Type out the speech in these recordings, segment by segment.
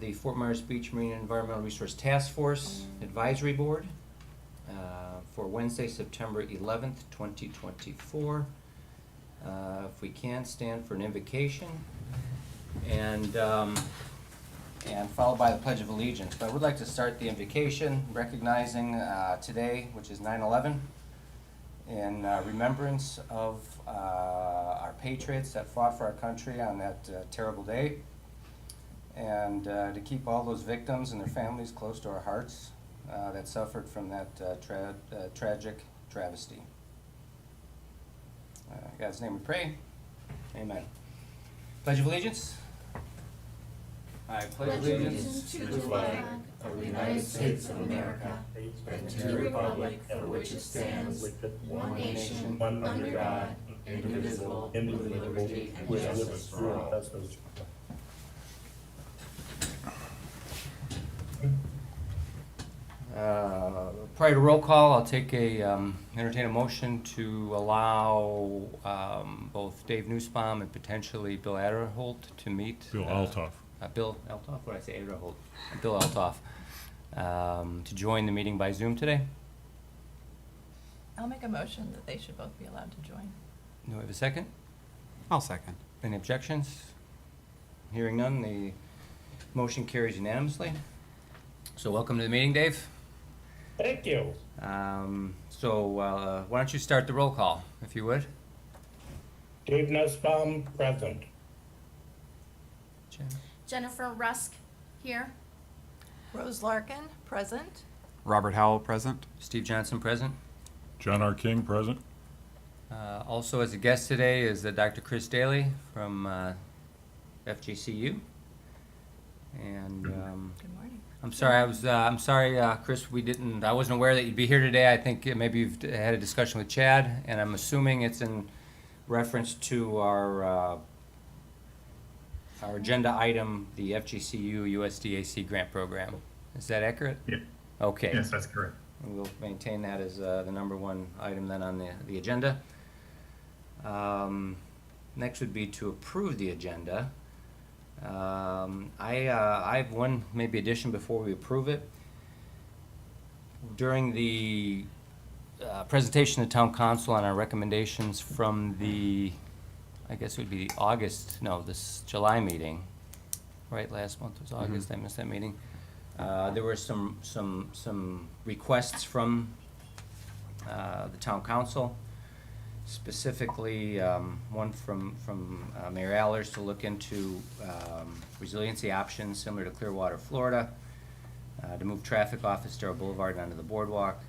the Fort Myers Beach Marine Environmental Resource Task Force Advisory Board for Wednesday, September 11th, 2024. If we can, stand for an invocation and followed by the Pledge of Allegiance. But I would like to start the invocation recognizing today, which is 9/11, in remembrance of our patriots that fought for our country on that terrible day, and to keep all those victims and their families close to our hearts that suffered from that tragic travesty. In God's name we pray. Amen. Pledge of Allegiance. I pledge allegiance to the flag of the United States of America and to the republic for which it stands, one nation, under God, indivisible, with liberty and justice for all. Prior to roll call, I'll entertain a motion to allow both Dave Nussbaum and potentially Bill Adderholt to meet. Bill Altoff. Bill Altoff, what did I say, Adderholt? Bill Altoff, to join the meeting by Zoom today. I'll make a motion that they should both be allowed to join. Do we have a second? I'll second. Any objections? Hearing none, the motion carries unanimously. So welcome to the meeting, Dave. Thank you. Why don't you start the roll call, if you would? Dave Nussbaum, present. Jen? Jennifer Rusk here. Rose Larkin, present. Robert Howell, present. Steve Johnson, present. John R. King, present. Also as a guest today is Dr. Chris Daly from FGCU. And Good morning. I'm sorry, Chris, I wasn't aware that you'd be here today. I think maybe you've had a discussion with Chad, and I'm assuming it's in reference to our agenda item, the FGCU USDAC grant program. Is that accurate? Yeah. Okay. Yes, that's correct. We'll maintain that as the number one item then on the agenda. Next would be to approve the agenda. I have one maybe addition before we approve it. During the presentation to Town Council on our recommendations from I guess it would be this July meeting, right? Last month was August. I missed that meeting. There were some requests from the Town Council, specifically one from Mayor Allers to look into resiliency options similar to Clearwater, Florida, to move traffic off Estero Boulevard onto the boardwalk.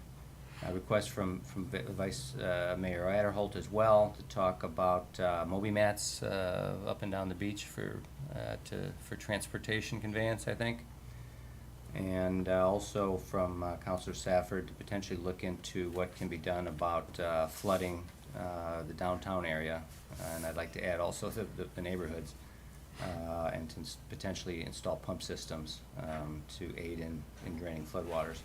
A request from Vice Mayor Adderholt as well to talk about Moby mats up and down the beach for transportation conveyance, I think. And also from Councilor Safford to potentially look into what can be done about flooding the downtown area, and I'd like to add also the neighborhoods, and to potentially install pump systems to aid in draining floodwaters.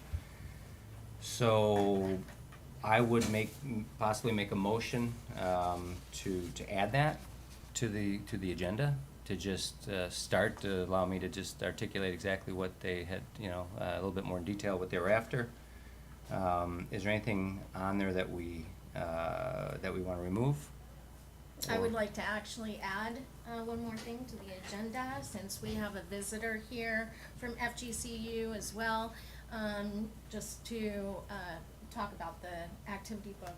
So I would possibly make a motion to add that to the agenda, to just start, to allow me to just articulate exactly what they had, a little bit more in detail what they were after. Is there anything on there that we want to remove? I would like to actually add one more thing to the agenda, since we have a visitor here from FGCU as well, just to talk about the activity book.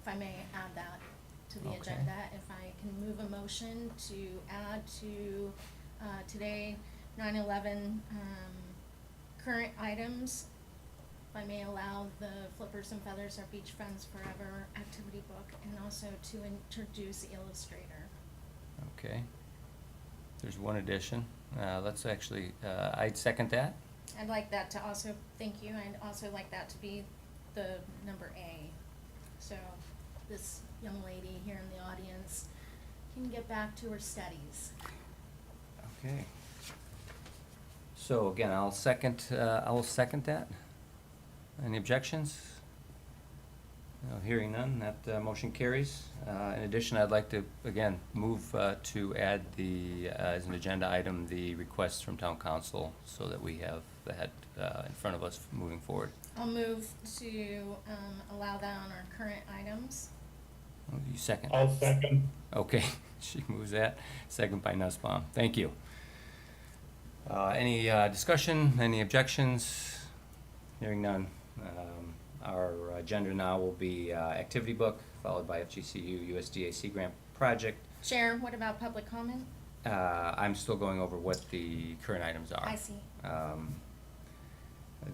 If I may add that to the Okay. agenda, if I can move a motion to add to today 9/11 current items. If I may allow the Flippers and Feathers, Our Beach Friends Forever activity book, and also to introduce Illustrator. Okay. There's one addition. Let's actually, I'd second that. I'd like that to also, thank you, I'd also like that to be the number A. So this young lady here in the audience can get back to her studies. Okay. So again, I will second that. Any objections? Hearing none, that motion carries. In addition, I'd like to, again, move to add as an agenda item, the request from town council so that we have that in front of us moving forward. I'll move to allow that on our current items. You second? I'll second. Okay, she moves that. Second by Nussbaum. Thank you. Any discussion, any objections? Hearing none. Our agenda now will be activity book, followed by FGCU USDA Grant project. Sharon, what about public comment? I'm still going over what the current items are. I see.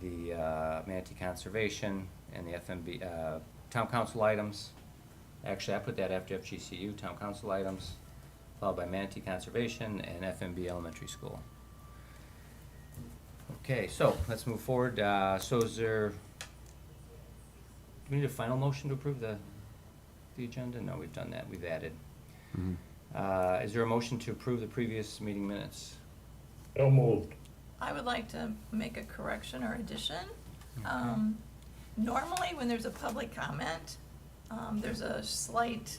The manatee conservation and the FMB, town council items. Actually, I put that after FGCU, town council items, followed by manatee conservation and FMB elementary school. Okay, so let's move forward. So is there, do we need a final motion to approve the agenda? No, we've done that. We've added. Is there a motion to approve the previous meeting minutes? So moved. I would like to make a correction or addition. Normally, when there's a public comment, there's a slight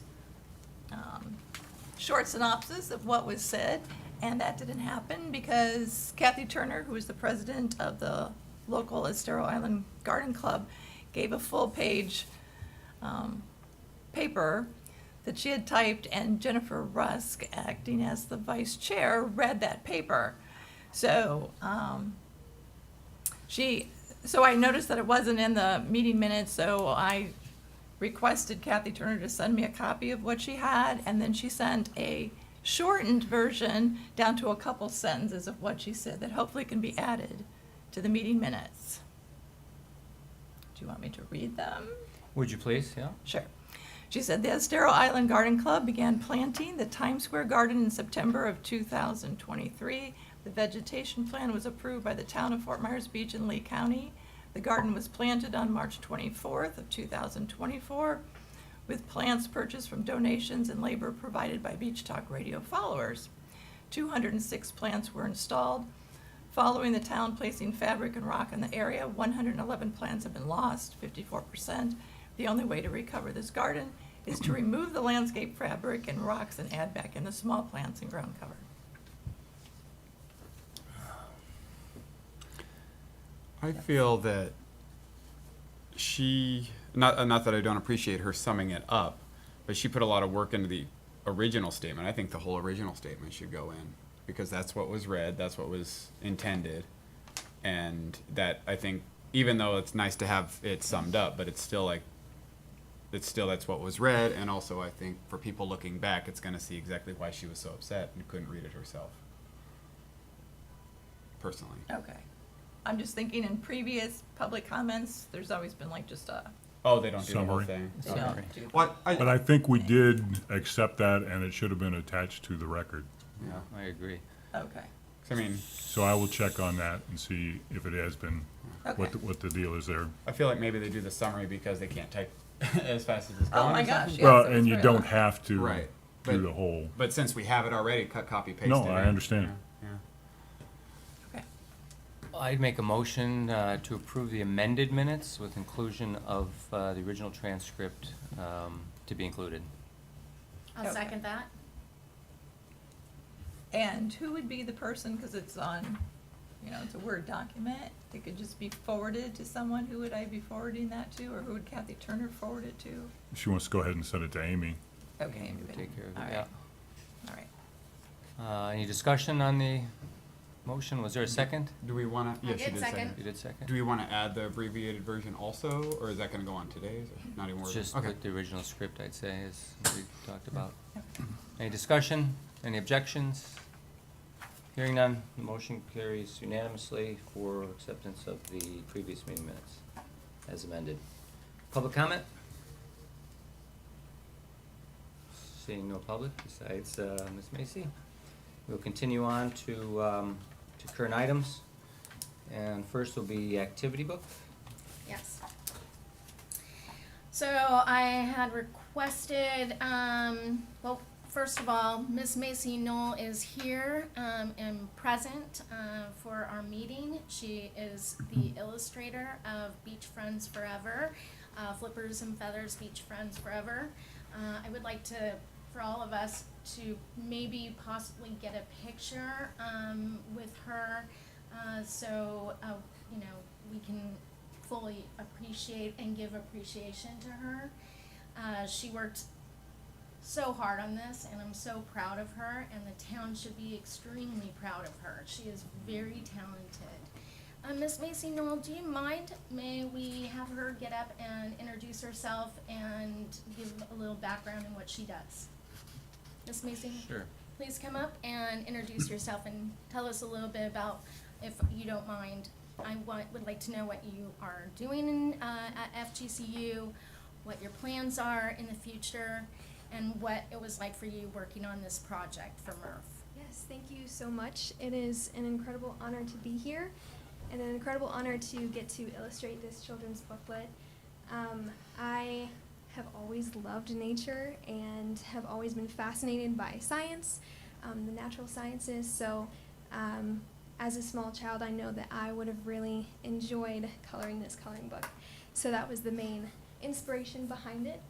short synopsis of what was said, and that didn't happen because Kathy Turner, who is the president of the local Estero Island Garden Club, gave a full-page paper that she had typed, and Jennifer Rusk, acting as the vice chair, read that paper. So so I noticed that it wasn't in the meeting minutes, so I requested Kathy Turner to send me a copy of what she had, and then she sent a shortened version down to a couple sentences of what she said that hopefully can be added to the meeting minutes. Do you want me to read them? Would you please? Yeah. Sure. She said the Estero Island Garden Club began planting the Times Square Garden in September of 2023. The vegetation plan was approved by the town of Fort Myers Beach in Lee County. The garden was planted on March 24th of 2024 with plants purchased from donations and labor provided by Beach Talk Radio followers. 206 plants were installed. Following the town placing fabric and rock in the area, 111 plants have been lost, 54%. The only way to recover this garden is to remove the landscape fabric and rocks and add back in the small plants and ground cover. I feel that she, not that I don't appreciate her summing it up, but she put a lot of work into the original statement. I think the whole original statement should go in because that's what was read, that's what was intended. And that, I think, even though it's nice to have it summed up, but it's still that's what was read. And also I think for people looking back, it's going to see exactly why she was so upset and couldn't read it herself. Personally. Okay. I'm just thinking in previous public comments, there's always been like just a, Oh, they don't do the whole Summary. thing. they Okay. don't do. What? But I think we did accept that, and it should have been attached to the record. Yeah. I agree. Okay, I mean, So I will check on that and see if it has been, okay. what the deal is there. I feel like maybe they do the summary because they can't type as fast as it's going. Oh my or gosh, something. yes, Well, it was and you very don't long. have to Right. do But- the whole. But since we have it already, cut, copy, paste No, it. I in. understand. Yeah. Okay. I'd make a motion to approve the amended minutes with inclusion of the original transcript to be included. I'll Okay. second that. And who would be the person, because it's on, it's a Word document, it could just be forwarded to someone, who would I be forwarding that to, or who would Kathy Turner forward it to? She wants to go ahead and send it to Amy. Okay. Amy would good. take care of it, All yeah. right. All right. Any discussion on the motion? Was there a second? Do we want to? I Yeah, she did did second. second. You did second? Do we want to add the abbreviated version also, or is that going to go on today's? Or not even worth it? Just Okay. with the original script, I'd say, as we talked about. Okay. Any discussion? Any objections? Hearing none, the motion carries unanimously for acceptance of the previous meeting minutes as amended. Public comment? Seeing no public besides Ms. Macy. We'll continue on to current items. And first will be activity book. Yes. So I had requested, well, first of all, Miss Macy Knoll is here and present for our meeting. She is the illustrator of Beach Friends Forever. Flippers and Feathers Beach Friends Forever. I would like for all of us to maybe possibly get a picture with her, so we can fully appreciate and give appreciation to her. She worked so hard on this, and I'm so proud of her, and the town should be extremely proud of her. She is very talented. Miss Macy Knoll, do you mind? May we have her get up and introduce herself and give a little background in what she does? Miss Macy? Sure. Please come up and introduce yourself and tell us a little bit about, if you don't mind. I would like to know what you are doing at FGCU, what your plans are in the future, and what it was like for you working on this project for Murph. Yes, thank you so much. It is an incredible honor to be here and an incredible honor to get to illustrate this children's booklet. I have always loved nature and have always been fascinated by science, the natural sciences. So as a small child, I know that I would have really enjoyed coloring this coloring book. So that was the main inspiration behind it.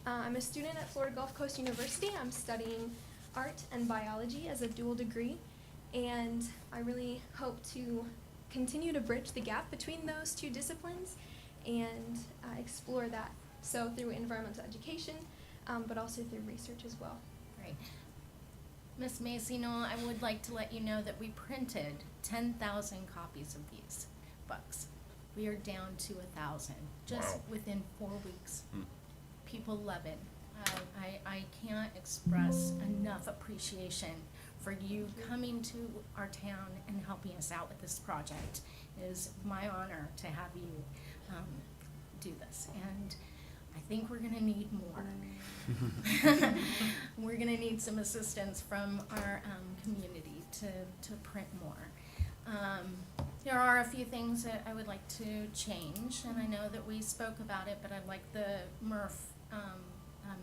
I'm a student at Florida Gulf Coast University. I'm studying art and biology as a dual degree, and I really hope to continue to bridge the gap between those two disciplines and explore that. So through environmental education, but also through research as well. Great. Miss Macy Knoll, I would like to let you know that we printed 10,000 copies of these books. We are down to 1,000, just within 4 weeks. People love it. I can't express enough appreciation for you coming to our town and helping us out with this project. It is my honor to have you do this, and I think we're gonna need more. We're gonna need some assistance from our community to print more. There are a few things that I would like to change, and I know that we spoke about it, but I'd like the Murph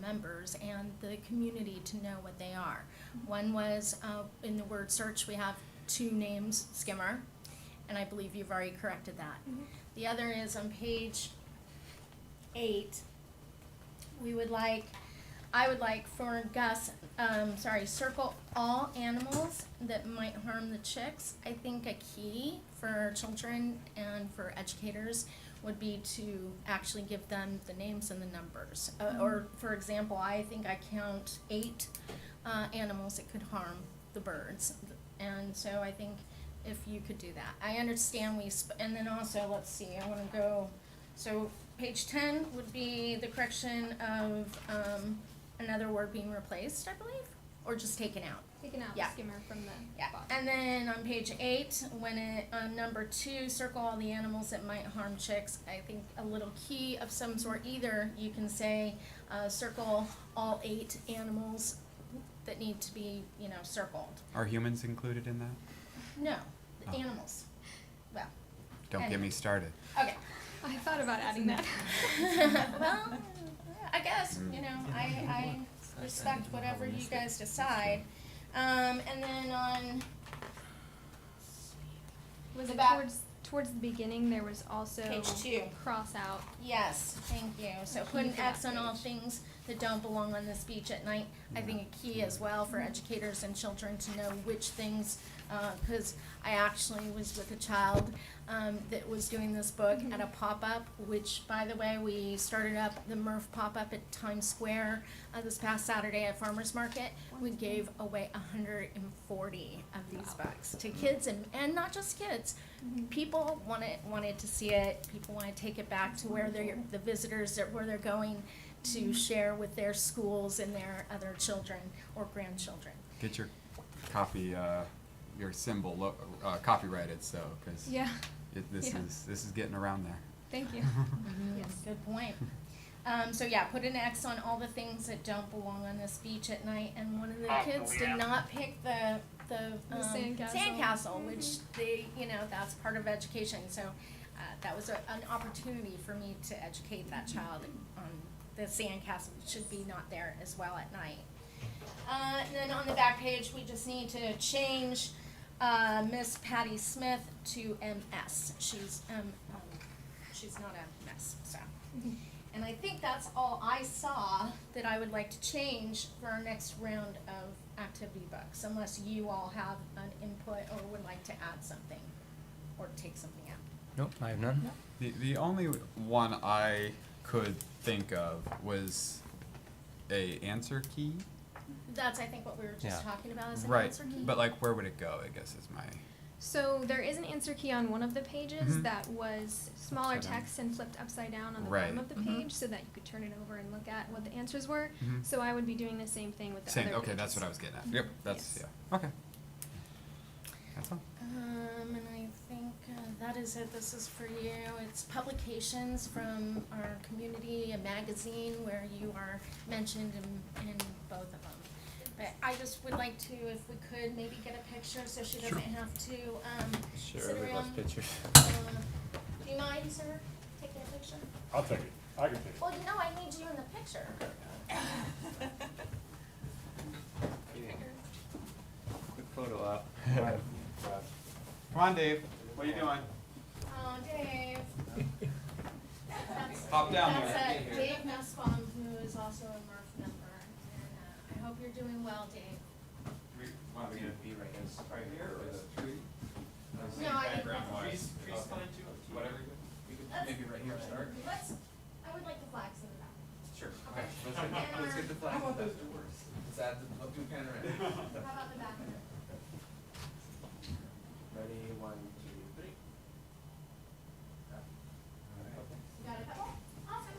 members and the community to know what they are. One was, in the word search, we have 2 names, Skimmer, and I believe you've already corrected that. The other is on page 8, I would like for Gus, circle all animals that might harm the chicks. I think a key for children and for educators would be to actually give them the names and the numbers. Or, for example, I think I count 8 animals that could harm the birds. And so I think if you could do that. I understand and then also, let's see, I wanna go, so page 10 would be the correction of another word being replaced, I believe, or just taken out. Taking out Yeah. skimmer from the Yeah, box. and then on page 8, on number 2, circle all the animals that might harm chicks. I think a little key of some sort, either you can say, circle all 8 animals that need to be, circled. Are humans included in that? No, the Oh. animals. Well, Don't get me started. okay. I thought about adding that. Well, I guess, I respect whatever you guys decide. And then on, Was The it back- towards the beginning? There was also Page 2. cross out. yes, thank you. So Key put an for that X on all page. things that don't belong on this beach at night. I think a key as well for educators and children to know which things, because I actually was with a child that was doing this book at a pop-up, which, by the way, we started up the Murph pop-up at Times Square this past Saturday at Farmers Market. We gave away 140 of these books to kids, and not just kids. People wanted to see it. People want to take it back to where the visitors, where they're going to share with their schools and their other children or grandchildren. Get your copy, your symbol copyrighted, so, because Yeah. this Yeah. is getting around there. Thank you. Yes. Good point. So yeah, put an X on all the things that don't belong on this beach at night. And one of the kids did not pick the sandcastle. sandcastle, which they, that's part of education. So that was an opportunity for me to educate that child on the sandcastle should be not there as well at night. And then on the back page, we just need to change Miss Patty Smith to MS. She's not a mess, so. And I think that's all I saw that I would like to change for our next round of activity books, unless you all have an input or would like to add something or take something out. Nope, I have none. The only one I could think of was a answer key. That's, I think, what we were just Yeah. talking about as an Right, answer key. but like, where would it go, I guess is my, So there is an answer key on one of the pages Mhm. that was smaller Upside down. text and flipped upside down on the Right. bottom of the Mhm. page so that you could turn it over and look at what the answers were. Mhm. So I would be doing the same thing with the same, other okay, that's pages. what I was getting at. Yep, that's, Yes. yeah, okay. That's all. And I think that is it. This is for you. It's publications from our community, a magazine where you are mentioned in both of them. But I just would like to, if we could, maybe get a picture so she doesn't have to sit around. pictures. Do you mind, sir, taking a picture? I'll take it. I can take it. Well, no, I need you in the picture. Quick photo op. Come on, Dave, what are you doing? Oh, Dave. That's- Hop down That's there. Dave Nussbaum, who is also a Murph member, and I hope you're doing well, Dave. Want me to be right here, or the tree? No, I think Trees fine too, whatever, we could Let's- maybe right here start. Let's, I would like the flags in the back. Sure, Okay. let's get the flag. How about those doors? Is that the, do panorama? How about the back of it? Ready, 1, 2, 3. You got a couple? Awesome.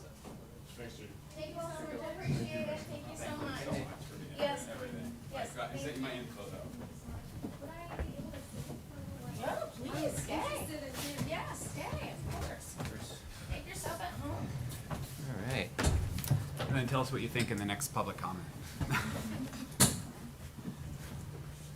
Thanks, Chief. Thank you so much, I appreciate it, thank you so much. Yes, yes, Is thank that my you. info though? Would I be able to sit for a while? Please, stay. Yes, stay, of course. Make yourself at home. All right. And then tell us what you think in the next public comment.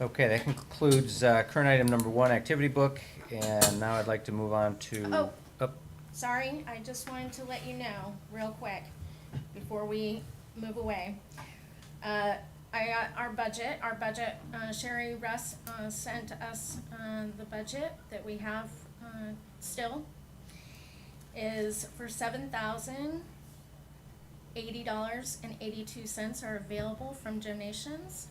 Okay, that concludes current item number 1, activity book, and now I'd like to move on to. Oh. Oh, Sorry, I just wanted to let you know, real quick, before we move away. I got our budget, Sherry Russ, sent us, the budget that we have, still, is for $7,080.82 are available from donations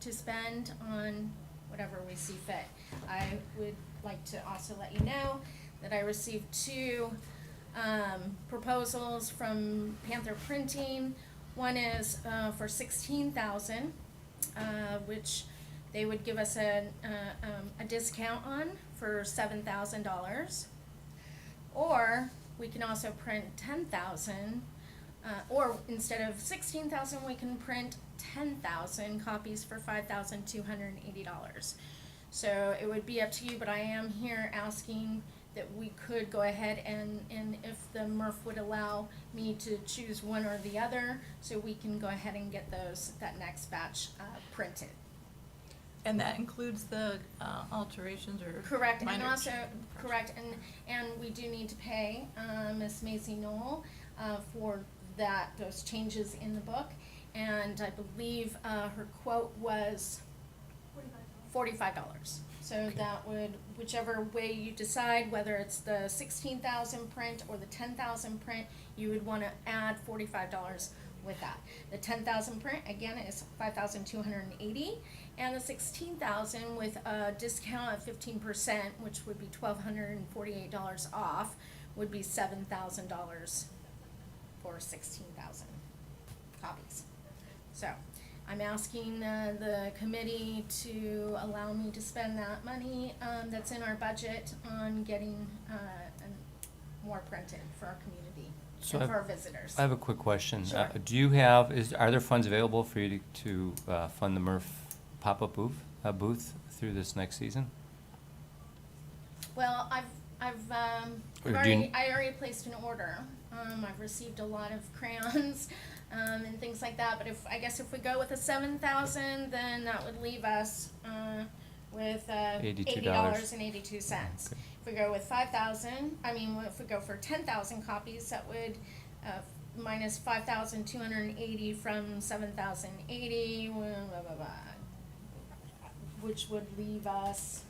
to spend on whatever we see fit. I would like to also let you know that I received 2 proposals from Panther Printing. One is for $16,000, which they would give us a discount on for $7,000. Or we can also print 10,000, or instead of 16,000, we can print 10,000 copies for $5,280. So it would be up to you, but I am here asking that we could go ahead and if the MRF would allow me to choose one or the other, so we can go ahead and get that next batch printed. And that includes the alterations or Correct, and minor also, changes. correct, and we do need to pay, Miss Macy Knoll, for those changes in the book. And I believe, her quote was $45. So that would, whichever way you decide, whether it's the 16,000 print or the 10,000 print, you would wanna add $45 with that. The 10,000 print, again, is $5,280, and the 16,000 with a discount of 15%, which would be $1,248 off, would be $7,000 for 16,000 copies. So, I'm asking the committee to allow me to spend that money that's in our budget on getting more printed for our community So and I've- for our visitors. I have a quick question. Sure. Do you are there funds available for you to fund the MRF pop-up booth through this next season? Well, I already placed an order. I've received a lot of crayons and things like that. But I guess if we go with a 7,000, then that would leave us with $80.82. Okay. If we go with 5,000, if we go for 10,000 copies, that would minus 5,280 from 7,080, which would leave us.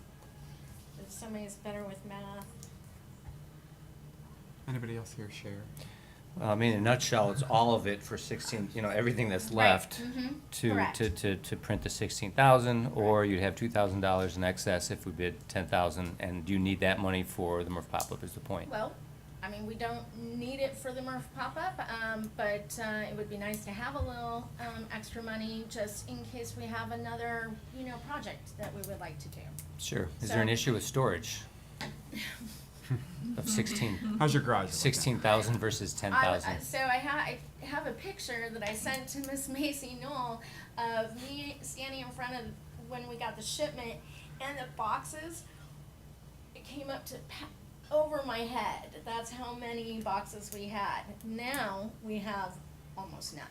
If somebody's better with math. Anybody else here share? Well, I mean, in a nutshell, it's all of it for 16, everything that's left Correct. to print the 16,000, or you'd have $2,000 in excess if we bid 10,000, and do you need that money for the Murph pop-up is the point? Well, I mean, we don't need it for the Murph pop-up, but it would be nice to have a little extra money just in case we have another, project that we would like to do. Sure. Is there an So- issue with storage of 16, How's your garage? looking? 16,000 versus 10,000? So I have a picture that I sent to Miss Macy Knoll of me standing in front of when we got the shipment, and the boxes, it came up to over my head. That's how many boxes we had. Now we have almost none.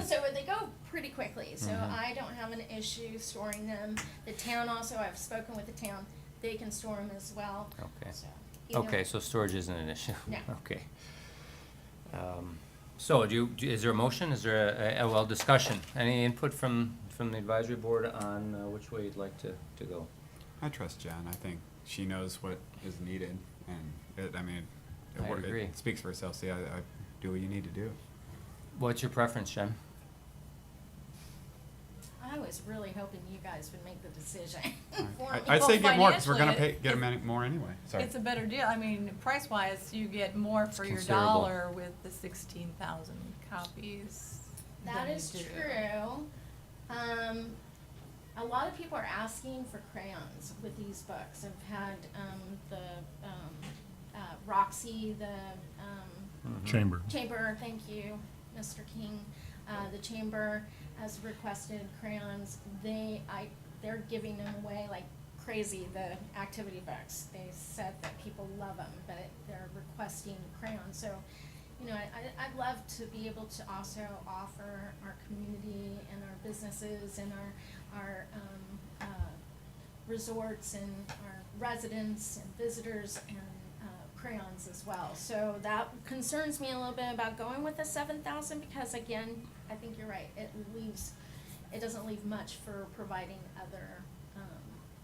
So they go pretty quickly. So I don't have an issue storing them. The town also, I've spoken with the town. They can store them as well. Okay. So, either Okay, way. so storage isn't an issue? No. Okay. So is there a motion? Is there well, discussion? Any input from the advisory board on which way you'd like to go? I trust Jen. I think she knows what is needed, and I agree. it speaks for itself. See, I do what you need to do. What's your preference, Jen? I was really hoping you guys would make the decision for me. I'd say get more because we're gonna financially, get more anyway. Sorry. It's a better deal. I mean, price-wise, you get more for your considerable. dollar with the 16,000 copies. That than is you do. true. A lot of people are asking for crayons with these books. I've had Roxy, the Chamber. Chamber, thank you, Mr. King. The Chamber has requested crayons. They're giving them away like crazy, the activity books. They said that people love them, but they're requesting crayons. So, I'd love to be able to also offer our community and our businesses and our resorts and our residents and visitors and crayons as well. So that concerns me a little bit about going with the 7,000 because again, I think you're right. It doesn't leave much for providing other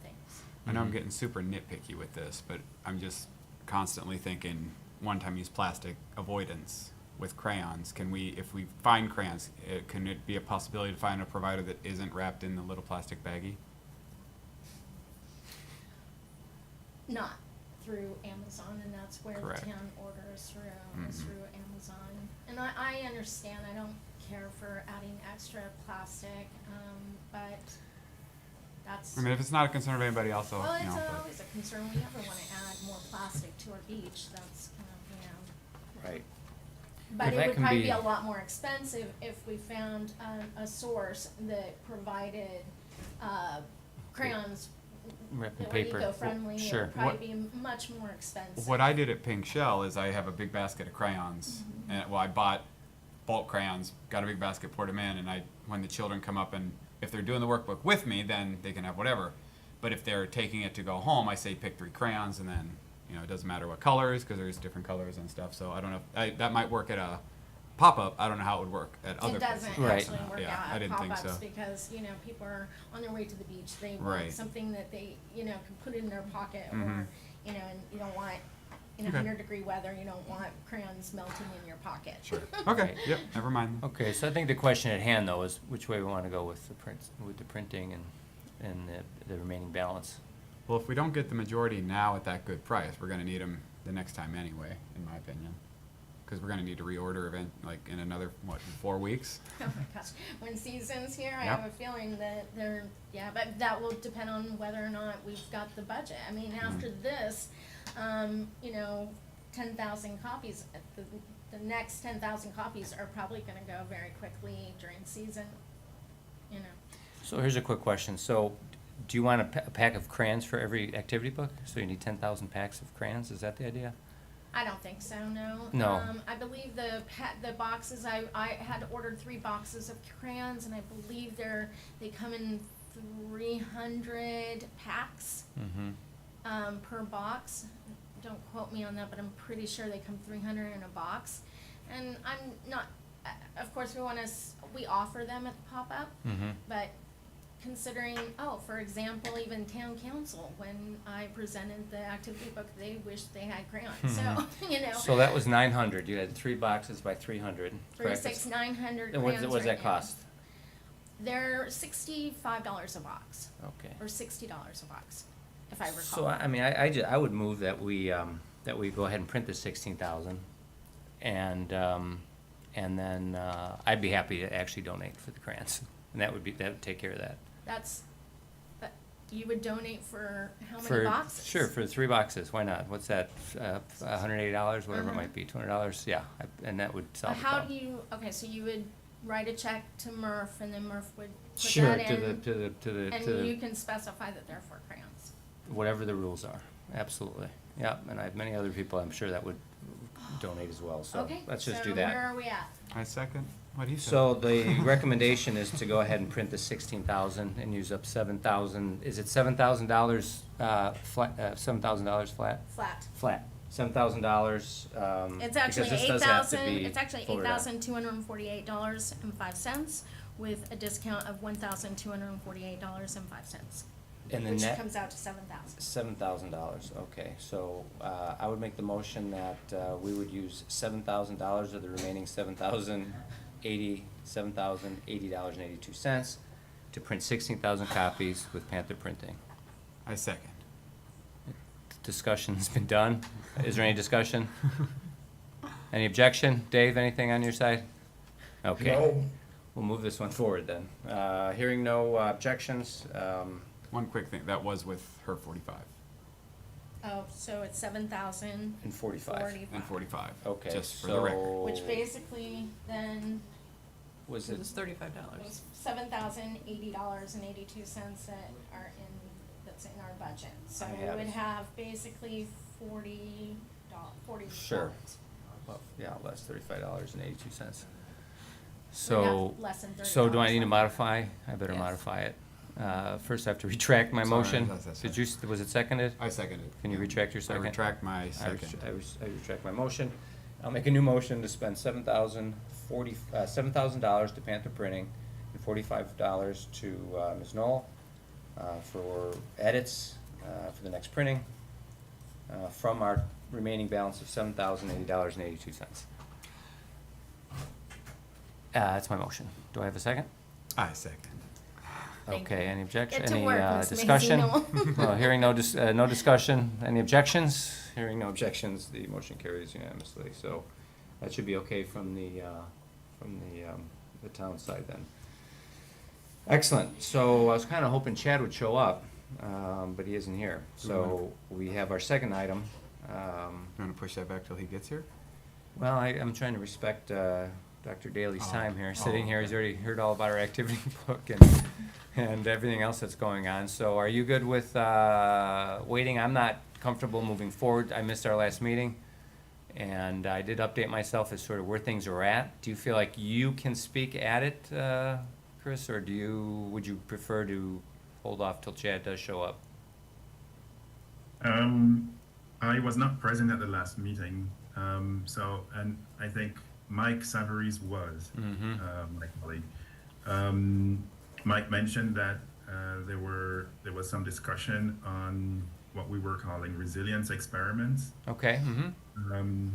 things. I know I'm getting super nitpicky with this, but I'm just constantly thinking one-time use plastic avoidance with crayons. Can we, if we find crayons, can it be a possibility to find a provider that isn't wrapped in the little plastic baggie? Not through Amazon, and that's where Correct. the town orders through, is Mhm. through Amazon. And I understand, I don't care for adding extra plastic, but that's. I mean, if it's not a concern of anybody else, I'll, Well, you it's know. but- always a concern, we never wanna add more plastic to our beach, that's kind of, Right. But If it that would can probably be- be a lot more expensive if we found a source that provided, crayons Wrapped in that were paper. eco-friendly, it Sure. would probably be much more expensive. What I did at Pink Shell is I have a big basket of crayons, and I bought bulk crayons, got a big basket, poured them in, and when the children come up and if they're doing the workbook with me, then they can have whatever. But if they're taking it to go home, I say pick 3 crayons, and then it doesn't matter what colors because there's different colors and stuff. So I don't know. That might work at a pop-up. I don't know how it would work at other It places. doesn't Right. actually work Yeah, out I at didn't think pop-ups so. because, people are on their way to the beach, they want Right. something that they, can put in their pocket or, Mhm. and you don't want, Okay. 100-degree weather, you don't want crayons melting in your pocket. Sure. Okay. Yep. Never mind. Okay, so I think the question at hand, though, is which way we want to go with the printing and the remaining balance. Well, if we don't get the majority now at that good price, we're going to need them the next time anyway, in my opinion. Because we're going to need to reorder event like in another, 4 weeks? Oh my gosh, when season's here, I Yep. have a feeling that but that will depend on whether or not we've got the budget. I mean, after this, 10,000 copies, the next 10,000 copies are probably gonna go very quickly during season, So here's a quick question. So do you want a pack of crayons for every activity book? So you need 10,000 packs of crayons? Is that the idea? I don't think so, no. No. I believe the boxes, I had ordered 3 boxes of crayons, and I believe they come in 300 packs. Mm-hmm. Per box. Don't quote me on that, but I'm pretty sure they come 300 in a box. And I'm not, of course, we offer them at the pop-up, Mm-hmm. but considering, for example, even town council, when I presented the activity book, they wished they had crayons, so, you know. So that was 900, you had 3 boxes by 300, correct? 900 And crayons what does that right now. cost? They're $65 a box, Okay. or $60 a box, if I recall. So, I mean, I would move that we go ahead and print the 16,000, and then, I'd be happy to actually donate for the crayons, and that would take care of that. But you would donate for how many For boxes? Sure, for 3 boxes, why not? What's that, $180, whatever it might be, $200, yeah, and that would But solve the how problem. do you, okay, so you would write a check to Murph, and then Murph would put Sure, that to in, the, and you can specify that they're for crayons. whatever the rules are, absolutely. Yeah, and I have many other people I'm sure that would donate as well, so Okay, let's just do so that. where are we at? I second what he said. So the recommendation is to go ahead and print the 16,000 and use up 7,000, is it $7,000, flat, $7,000 flat? Flat. Flat, $7,000, It's actually because this does have to be $8,248.05 voted with a discount of $1,248.05. And the Which net- comes out to $7,000. $7,000, okay, so, I would make the motion that, we would use $7,000 of the remaining $7,080.82 to print 16,000 copies with Panther Printing. I second. Discussion's been done. Is there any discussion? Any objection? Dave, anything on your side? Okay. No. We'll move this one forward then. Hearing no objections, One quick thing, that was with her 45 Oh, so it's $7,045. and 45. and 45. Okay, Just for the record. so. Which basically then Was It it, was $35. was $7,080.82 that are that's in our budget. So I we have would it. have basically $40. Sure. well, yeah, less $35.82. We'd So, have less than so do I $30 need to on it. modify? I better Yes. modify it. First I have to retract my Sorry, motion. that's Did you, was it seconded? I seconded. Can you retract your second? I retract my I second. retract my motion. I'll make a new motion to spend $7,000 to Panther Printing and $45 to Ms. Knoll for edits for the next printing from our remaining balance of $7,080.82. That's my motion. Do I have a second? I second. Thank Okay, you. any objection, Get to any work, Miss discussion? Mazzino. No, hearing no discussion, any objections? Hearing no objections, the motion carries unanimously, so that should be okay from the town side then. Excellent, so I was kinda hoping Chad would show up, but he isn't here, so we have our second item. You wanna push that back till he gets here? Well, I'm trying to respect Dr. Daly's Oh, time here, oh, sitting here, he's okay. already heard all about our activity book and everything else that's going on. So are you good with waiting? I'm not comfortable moving forward. I missed our last meeting, and I did update myself as sort of where things are at. Do you feel like you can speak at it, Chris, or would you prefer to hold off till Chad does show up? I was not present at the last meeting, and I think Mike Savaries was, Mm-hmm. my colleague. Mike mentioned that there was some discussion on what we were calling resilience experiments, Okay, mm-hmm.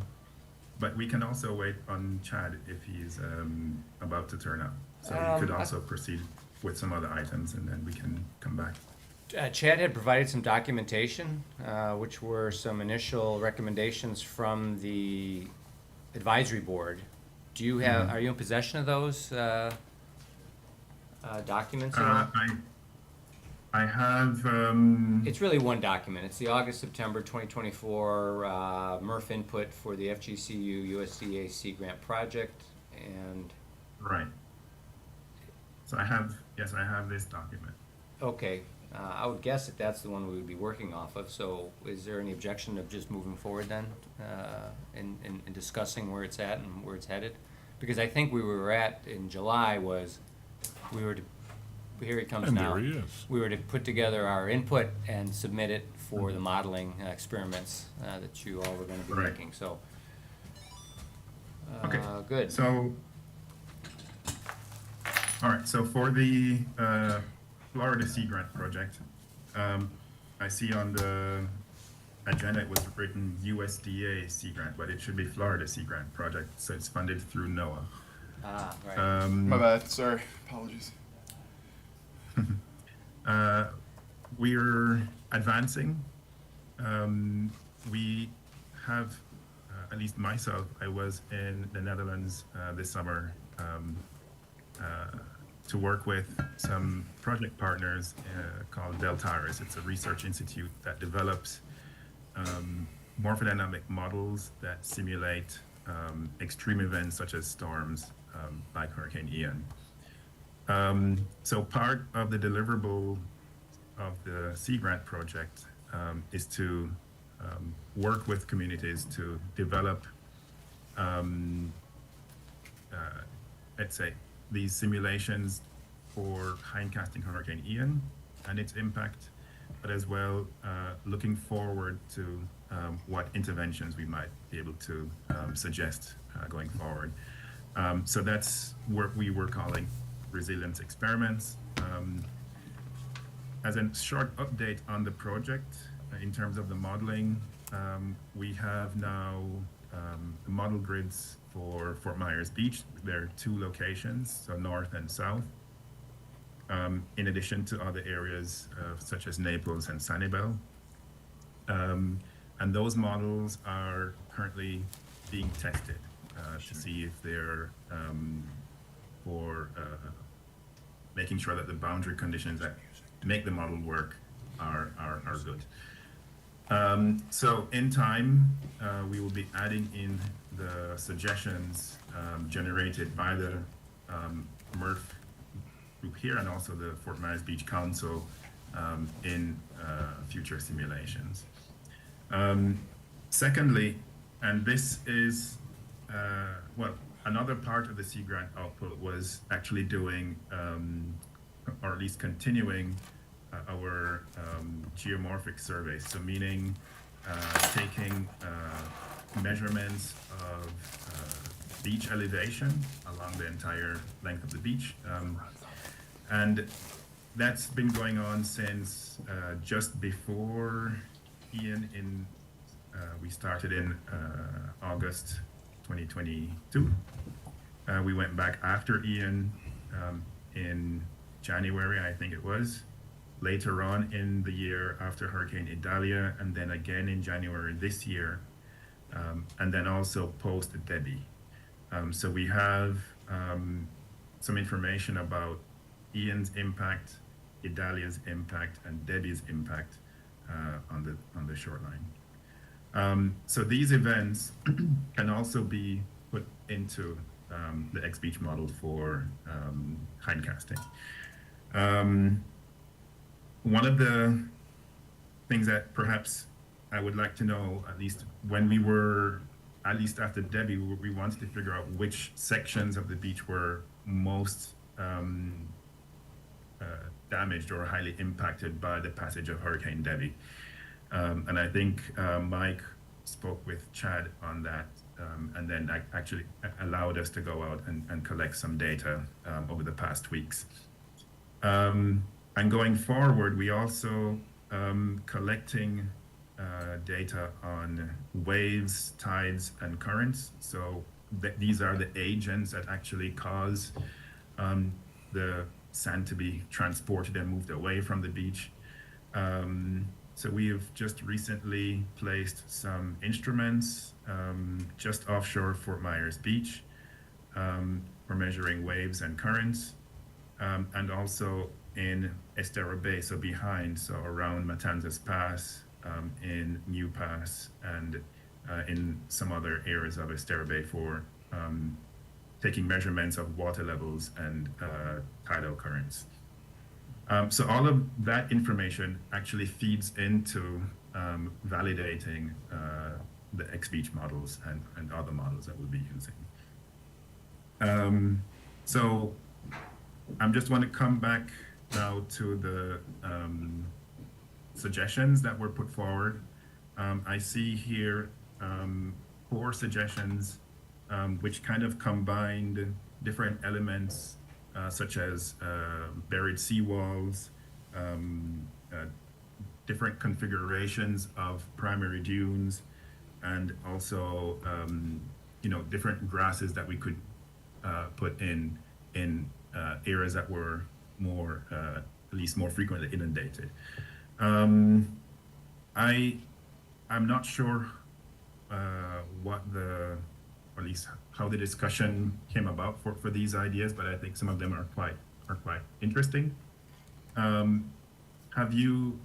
but we can also wait on Chad if he's about to turn up. So he could also proceed with some other items, and then we can come back. Chad had provided some documentation, which were some initial recommendations from the advisory board. Do you have, are you in possession of those documents at all? I have, It's really one document. It's the August-September 2024 MRF input for the FGCU USDA Sea Grant project, and, right. So I have this document. okay, I would guess that that's the one we would be working off of, so is there any objection of just moving forward then, in discussing where it's at and where it's headed? Because I think we were at, in July, was, we were to, here he comes And now. there he is. We were to put together our input and submit it for the modeling experiments that you all were gonna be Right. making, so. Okay. Good. So, all right, so for the Florida Sea Grant project. I see on the agenda it was written USDA Sea Grant, but it should be Florida Sea Grant project, so it's funded through NOAA. Ah, right. My bad, sorry, apologies. We're advancing. We have, at least myself, I was in the Netherlands this summer to work with some project partners called Deltaris. It's a research institute that develops morphodynamic models that simulate extreme events such as storms like Hurricane Ian. So part of the deliverable of the Sea Grant project is to work with communities to develop, let's say, these simulations for hindcasting Hurricane Ian and its impact, but as well looking forward to what interventions we might be able to suggest going forward. So that's what we were calling resilience experiments. As a short update on the project, in terms of the modeling, we have now the model grids for Fort Myers Beach. There are 2 locations, so north and south, in addition to other areas such as Naples and Sanibel. And those models are currently being tested to see if they're for making sure that the boundary conditions that make the model work are good. So in time, we will be adding in the suggestions generated by the MRF group here and also the Fort Myers Beach Council in future simulations. Secondly, and this is, well, another part of the Sea Grant output was actually doing, or at least continuing, our geomorphic surveys. So meaning taking measurements of beach elevation along the entire length of the beach. And that's been going on since just before Ian we started in August 2022. We went back after Ian in January, I think it was. Later on in the year after Hurricane Idalia, and then again in January this year, and then also post Debbie. So we have some information about Ian's impact, Idalia's impact, and Debbie's impact on the shoreline. So these events can also be put into the X-Beach model for hindcasting. One of the things that perhaps I would like to know, at least when we were, at least after Debbie, we wanted to figure out which sections of the beach were most damaged or highly impacted by the passage of Hurricane Debbie. And I think Mike spoke with Chad on that, and then actually allowed us to go out and collect some data over the past weeks. And going forward, we also collecting data on waves, tides, and currents. So these are the agents that actually cause the sand to be transported and moved away from the beach. So we have just recently placed some instruments just offshore Fort Myers Beach for measuring waves and currents, and also in Estero Bay, so behind, so around Matanzas Pass, in New Pass, and in some other areas of Estero Bay for taking measurements of water levels and tidal currents. So all of that information actually feeds into validating the X-Beach models and other models that we'll be using. So I'm just want to come back now to the suggestions that were put forward. I see here 4 suggestions which kind of combined different elements such as buried seawalls, different configurations of primary dunes, and also different grasses that we could put in areas that were more at least more frequently inundated. I'm not sure what or at least how the discussion came about for these ideas, but I think some of them are quite interesting. Have you,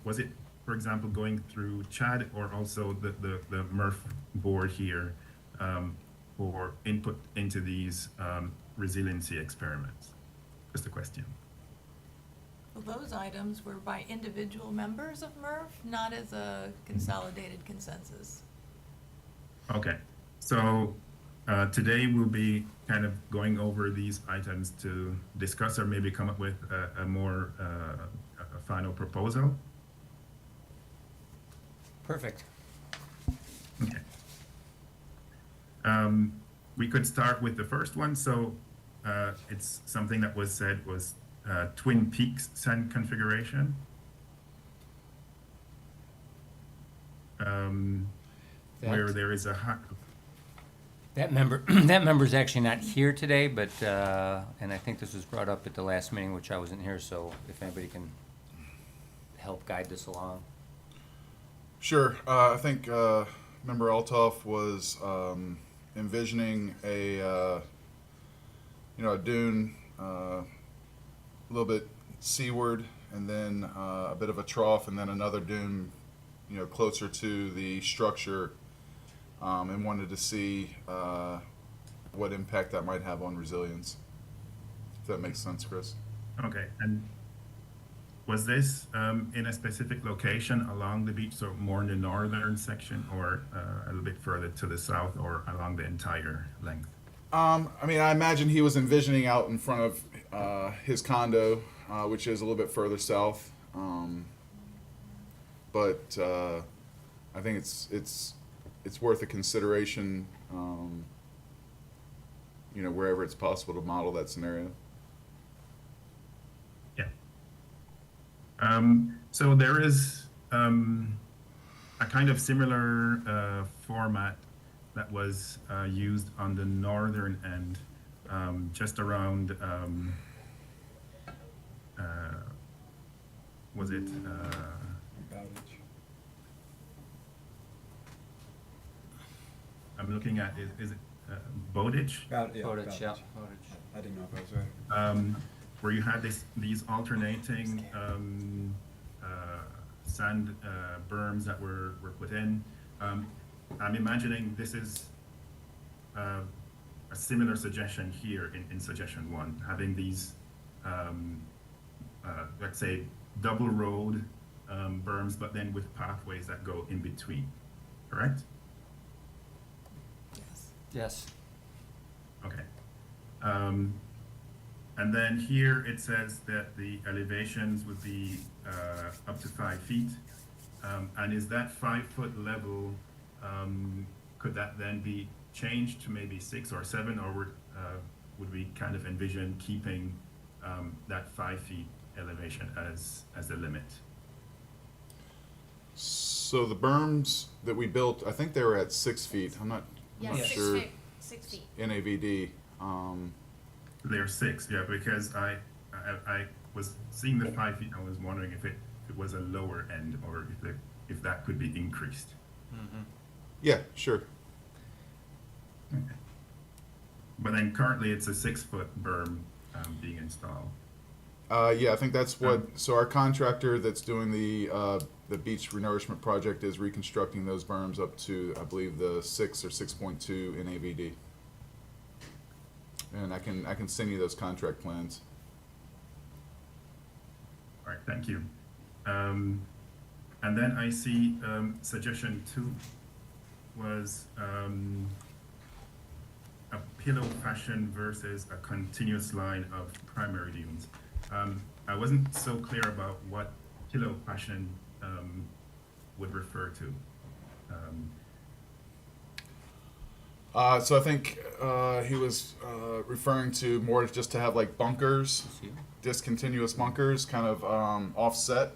was it, for example, going through Chad or also the MRF board here for input into these resiliency experiments? Just a question. Well, those items were by individual members of MRF, not as a consolidated consensus. Okay, so today we'll be kind of going over these items to discuss or maybe come up with a more a final proposal. Perfect. Okay. We could start with the first one. So it's something that was said was Twin Peaks sand configuration. Where there is a That member's actually not here today, but, and I think this was brought up at the last meeting, which I wasn't here, so if anybody can help guide this along. Sure. I think Member Althoff was envisioning a dune a little bit seaward, and then a bit of a trough, and then another dune, closer to the structure, and wanted to see what impact that might have on resilience. If that makes sense, Chris. Okay, and was this in a specific location along the beach, so more in the northern section, or a little bit further to the south, or along the entire length? I imagine he was envisioning out in front of his condo, which is a little bit further south. But I think it's worth a consideration, wherever it's possible to model that scenario. Yeah. So there is a kind of similar format that was used on the northern end, just around, was it? I'm looking at, is it Bowditch? Bowditch, yeah. I didn't know if I was right. Where you had these alternating sand berms that were put in. I'm imagining this is a similar suggestion here in suggestion 1, having these, let's say, double road berms, but then with pathways that go in between, correct? Yes. Okay. And then here it says that the elevations would be up to 5 feet. And is that 5-foot level, could that then be changed to maybe 6 or 7, or would we kind of envision keeping that 5 feet elevation as the limit? So the berms that we built, I think they were at 6 feet. I'm not Yes, sure. 6 feet. NAVD. They're 6, yeah, because I was seeing the 5 feet. I was wondering if it was a lower end, or if that could be increased. Yeah, sure. Okay. But then currently it's a 6-foot berm being installed. Yeah, I think that's what. So our contractor that's doing the beach renourishment project is reconstructing those berms up to, I believe, the 6 or 6.2 NAVD. And I can send you those contract plans. All right, thank you. And then I see suggestion 2 was a pillow fashion versus a continuous line of primary dunes. I wasn't so clear about what pillow fashion would refer to. So I think he was referring to more just to have like bunkers discontinuous bunkers, kind of offset.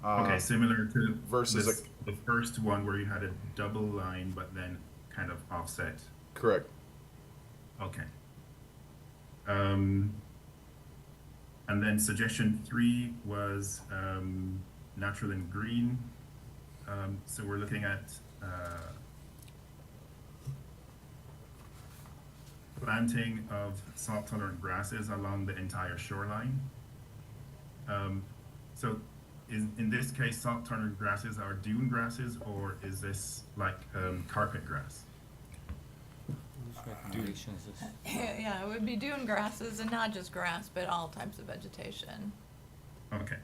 Okay, similar to versus this, the first one where you had a double line, but then kind of offset. Correct. Okay. And then suggestion 3 was natural and green. So we're looking at planting of salt-tolerant grasses along the entire shoreline. So in this case, salt-tolerant grasses are dune grasses, or is this like carpet grass? Whose recommendation is this? Yeah, it would be dune grasses, and not just grass, but all types of vegetation. Okay.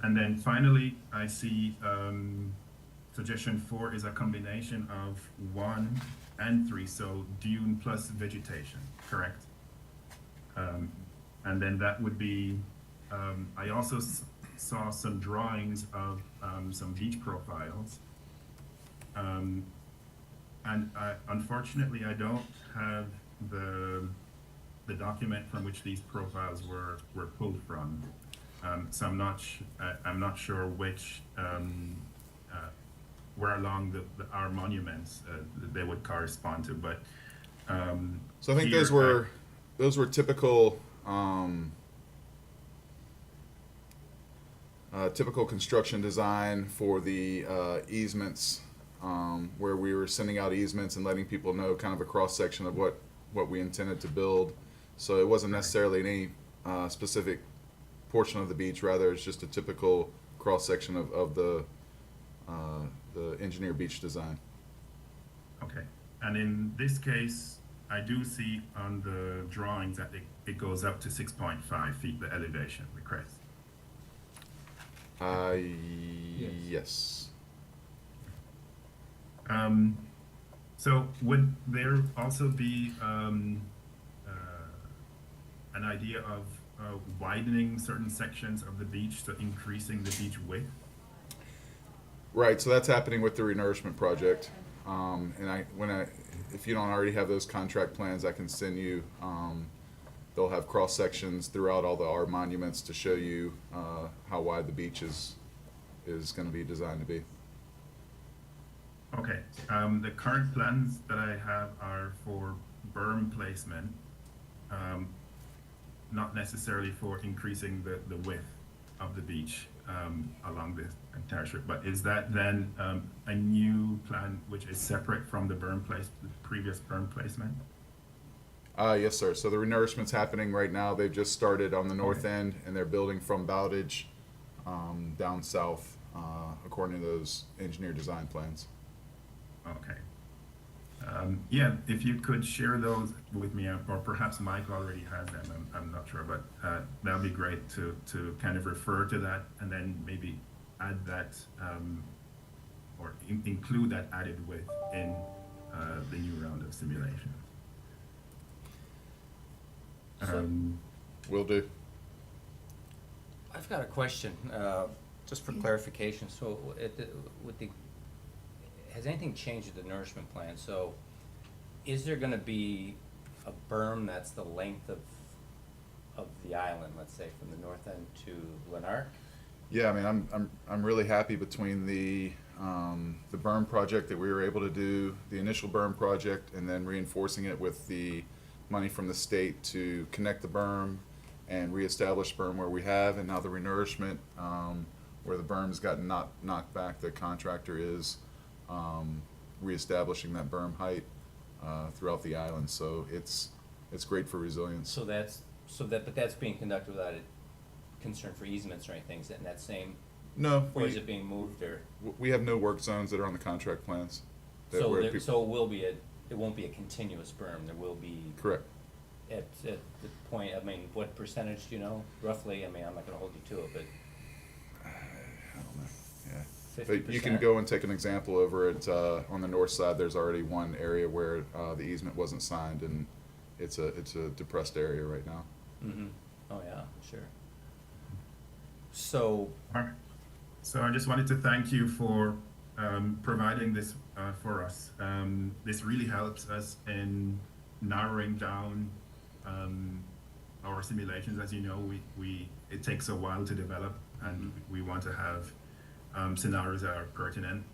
And then finally, I see suggestion 4 is a combination of 1 and 3, so dune plus vegetation, correct? And then that would be, I also saw some drawings of some beach profiles. And unfortunately, I don't have the document from which these profiles were pulled from. So I'm not sure which where along our monuments they would correspond to, but So I think here those were typical typical construction design for the easements, where we were sending out easements and letting people know kind of a cross section of what we intended to build. So it wasn't necessarily any specific portion of the beach, rather it's just a typical cross section of the engineer beach design. Okay, and in this case, I do see on the drawings that it goes up to 6.5 feet, the elevation request. Yes. So would there also be an idea of widening certain sections of the beach, so increasing the beach width? Right, so that's happening with the renourishment project. And if you don't already have those contract plans, I can send you. They'll have cross sections throughout all our monuments to show you how wide the beach is going to be designed to be. Okay, the current plans that I have are for berm placement, not necessarily for increasing the width of the beach along the entire strip. But is that then a new plan which is separate from the previous berm placement? Yes, sir. So the renourishment's happening right now. They've just started on the north end, and they're building from Bowditch down south, according to those engineer design plans. Okay. Yeah, if you could share those with me, or perhaps Mike already has them, I'm not sure, but that would be great to kind of refer to that, and then maybe add that, or include that added width in the new round of simulation. Will do. I've got a question, just for clarification. So has anything changed with the nourishment plan? So is there gonna be a berm that's the length of the island, let's say, from the north end to Lanark? Yeah, I mean, I'm really happy between the berm project that we were able to do, the initial berm project, and then reinforcing it with the money from the state to connect the berm and reestablish berm where we have, and now the renourishment, where the berm has gotten knocked back, the contractor is reestablishing that berm height throughout the island. So it's great for resilience. But that's being conducted without a concern for easements or anything, is it in that same, No, or is it being moved, or? we have no work zones that are on the contract plans. that So where there, people- so it won't be a continuous berm, there will be. Correct. At the point, I mean, what percentage do you know, roughly? I mean, I'm not gonna hold you to it, but I don't know, yeah. 50%? But you can go and take an example over at, on the north side, there's already one area where the easement wasn't signed, and it's a depressed area right now. Mm-hmm, oh, yeah, sure. So, All right. So I just wanted to thank you for providing this for us. This really helps us in narrowing down our simulations. As you know, it takes a while to develop, and we want to have scenarios that are pertinent.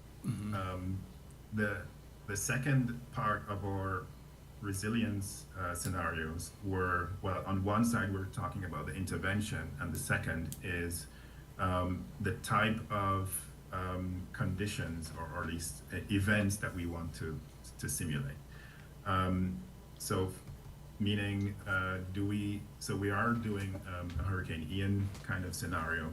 The second part of our resilience scenarios were, well, on one side we're talking about the intervention, and the second is the type of conditions, or at least events that we want to simulate. So meaning, so we are doing a Hurricane Ian kind of scenario,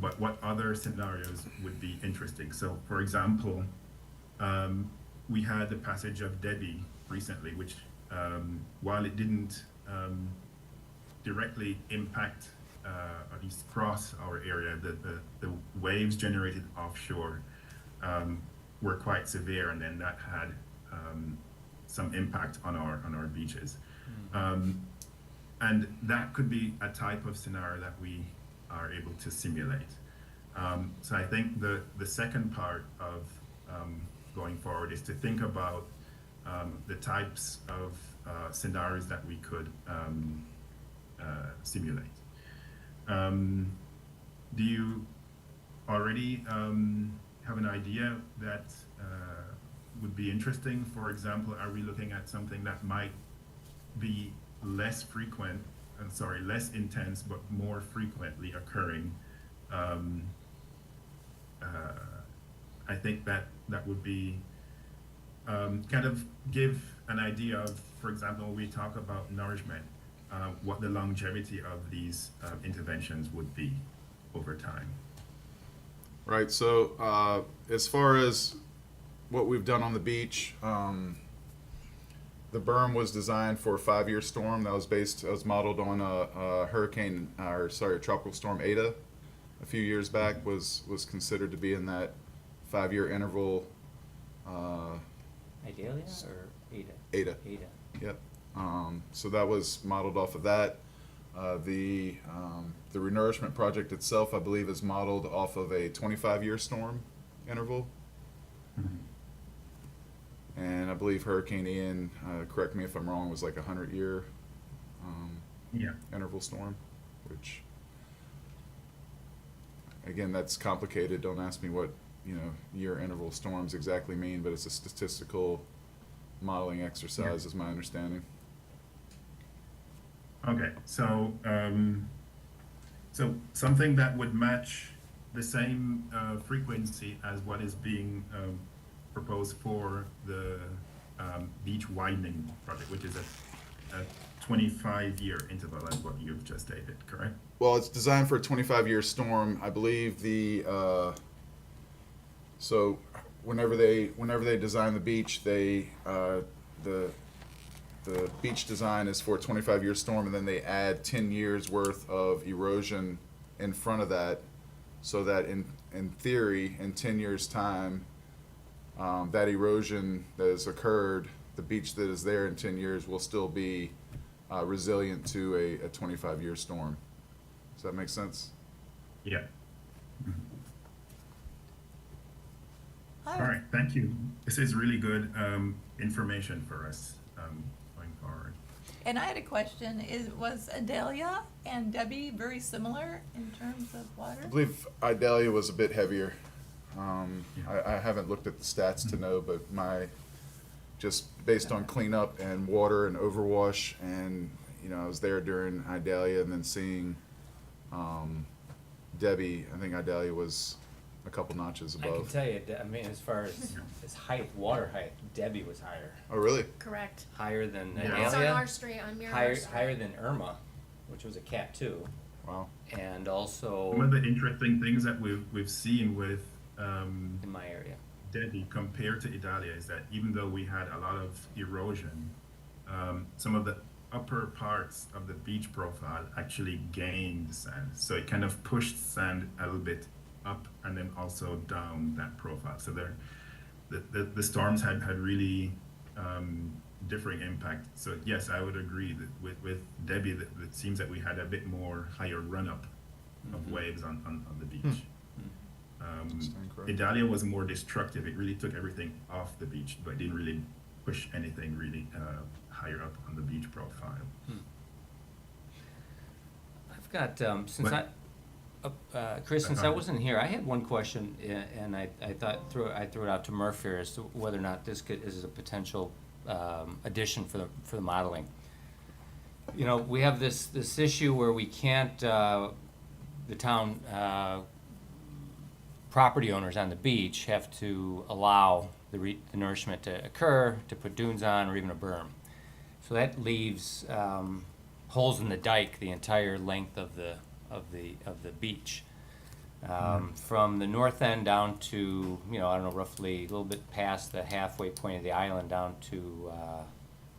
but what other scenarios would be interesting? So for example, we had the passage of Debbie recently, which while it didn't directly impact at least cross our area, the waves generated offshore were quite severe, and then that had some impact on our beaches. And that could be a type of scenario that we are able to simulate. So I think the second part of going forward is to think about the types of scenarios that we could simulate. Do you already have an idea that would be interesting? For example, are we looking at something that might be less frequent, less intense, but more frequently occurring? I think that would be kind of give an idea of, for example, when we talk about nourishment, what the longevity of these interventions would be over time. Right, so as far as what we've done on the beach, the berm was designed for a 5-year storm that was modeled on a tropical storm Ada a few years back, was considered to be in that 5-year interval. Idalia or Ada? Ada. Ada. Yep. So that was modeled off of that. The renourishment project itself, I believe, is modeled off of a 25-year storm interval. And I believe Hurricane Ian, correct me if I'm wrong, was like a 100-year interval storm, which, again, that's complicated. Don't ask me what year interval storms exactly mean, but it's a statistical modeling exercise, is my understanding. Okay, so so something that would match the same frequency as what is being proposed for the beach widening project, which is a 25-year interval, as what you've just stated, correct? Well, it's designed for a 25-year storm. I believe so whenever they design the beach, the beach design is for a 25-year storm, and then they add 10 years worth of erosion in front of that, so that in theory, in 10 years' time, that erosion that has occurred, the beach that is there in 10 years will still be resilient to a 25-year storm. Does that make sense? Yeah. Hi. All right, thank you. This is really good information for us going forward. And I had a question, was Adelia and Debbie very similar in terms of water? I believe Idalia was a bit heavier. I haven't looked at the stats to know, but just based on cleanup and water and overwash, and I was there during Idalia, and then seeing Debbie, I think Idalia was a couple notches I can above. tell you, I mean, as far as height, water height, Debbie was higher. Oh, really? Correct. Higher than Yeah. It's on Idalia. our street, on Miramar Higher, Street. higher than Irma, which was a Cat 2, Wow. and also One of the interesting things that we've seen with in my area. Debbie compared to Idalia is that even though we had a lot of erosion, some of the upper parts of the beach profile actually gained sand. So it kind of pushed sand a little bit up and then also down that profile. So the storms had really differing impact. So yes, I would agree that with Debbie, that it seems that we had a bit more higher run up of waves on the beach. Stand corrected. Idalia was more destructive. It really took everything off the beach, but didn't really push anything really higher up on the beach profile. I've got, since What? Chris, since I wasn't here, I had one question, and I thought, I threw it out to Murph here as to whether or not this is a potential addition for the modeling. You know, we have this issue where we can't, the town property owners on the beach have to allow the nourishment to occur, to put dunes on, or even a berm. So that leaves holes in the dike the entire length of the beach, from the north end down to, you know, I don't know, roughly a little bit past the halfway point of the island down to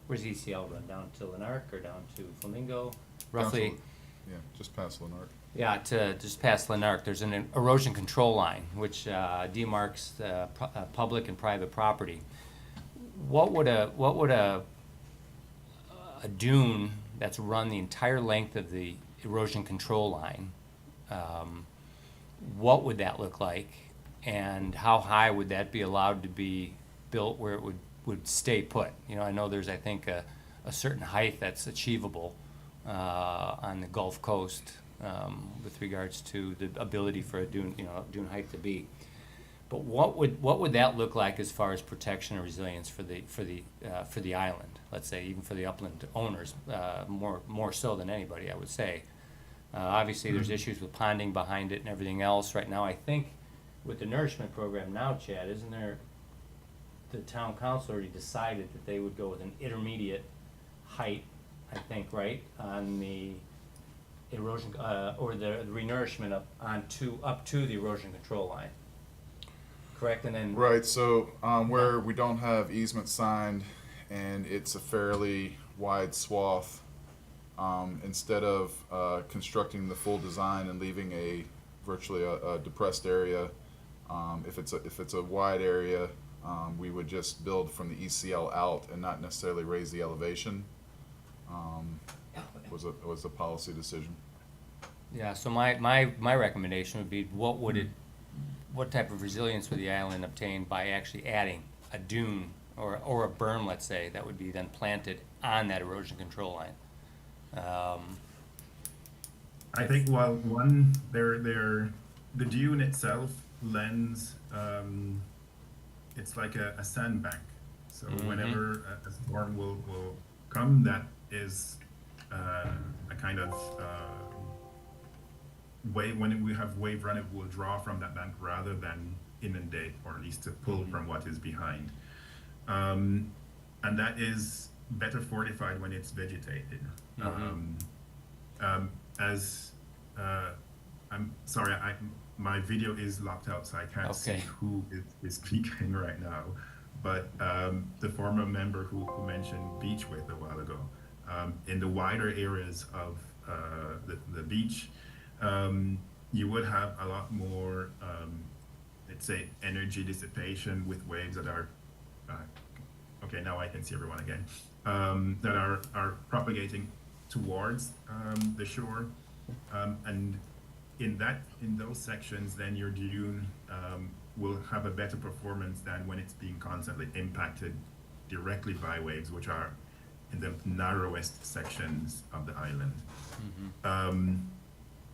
where's ECL run, down to Lanark or down to Flamingo, roughly. Down to- Yeah, just past Lenart. Yeah, to just past Lanark, there's an erosion control line which demarks public and private property. What would a dune that's run the entire length of the erosion control line, what would that look like, and how high would that be allowed to be built where it would stay put? You know, I know there's, I think, a certain height that's achievable on the Gulf Coast with regards to the ability for a dune, you know, dune height to be. But what would that look like as far as protection and resilience for the island? Let's say even for the upland owners, more so than anybody, I would say. Obviously, there's issues with ponding behind it and everything else. Right now, I think with the nourishment program now, Chad, isn't there? The town council already decided that they would go with an intermediate height, I think, right, on the erosion or the renourishment up to the erosion control line. Correct, and then Right, so where we don't have easement signed and it's a fairly wide swath, instead of constructing the full design and leaving virtually a depressed area, if it's a wide area, we would just build from the ECL out and not necessarily raise the elevation. Was a policy decision. Yeah, so my recommendation would be, what type of resilience would the island obtain by actually adding a dune or a berm, let's say, that would be then planted on that erosion control line? I think the dune itself lends, it's like a sandbank. So whenever a storm will come, that is a kind of wave. When we have wave run, it will draw from that bank rather than inundate, or at least to pull from what is behind. And that is better fortified when it's vegetated. I'm sorry, my video is locked out, so I can't see who is speaking right now. But the former member who mentioned beach width a while ago, in the wider areas of the beach, you would have a lot more, let's say, energy dissipation with waves that are, okay, now I can see everyone again, that are propagating towards the shore. And in those sections, then your dune will have a better performance than when it's being constantly impacted directly by waves, which are in the narrowest sections of the island.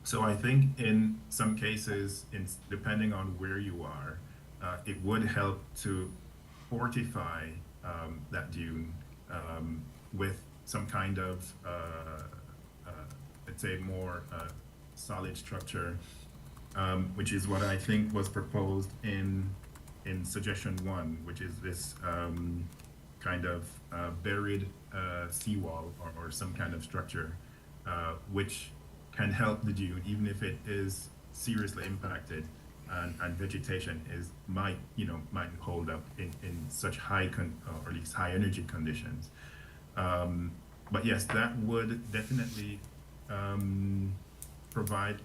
So I think in some cases, depending on where you are, it would help to fortify that dune with some kind of, let's say, more solid structure, which is what I think was proposed in suggestion 1, which is this kind of buried seawall or some kind of structure, which can help the dune, even if it is seriously impacted, and vegetation might hold up in such high or at least high energy conditions. But yes, that would definitely provide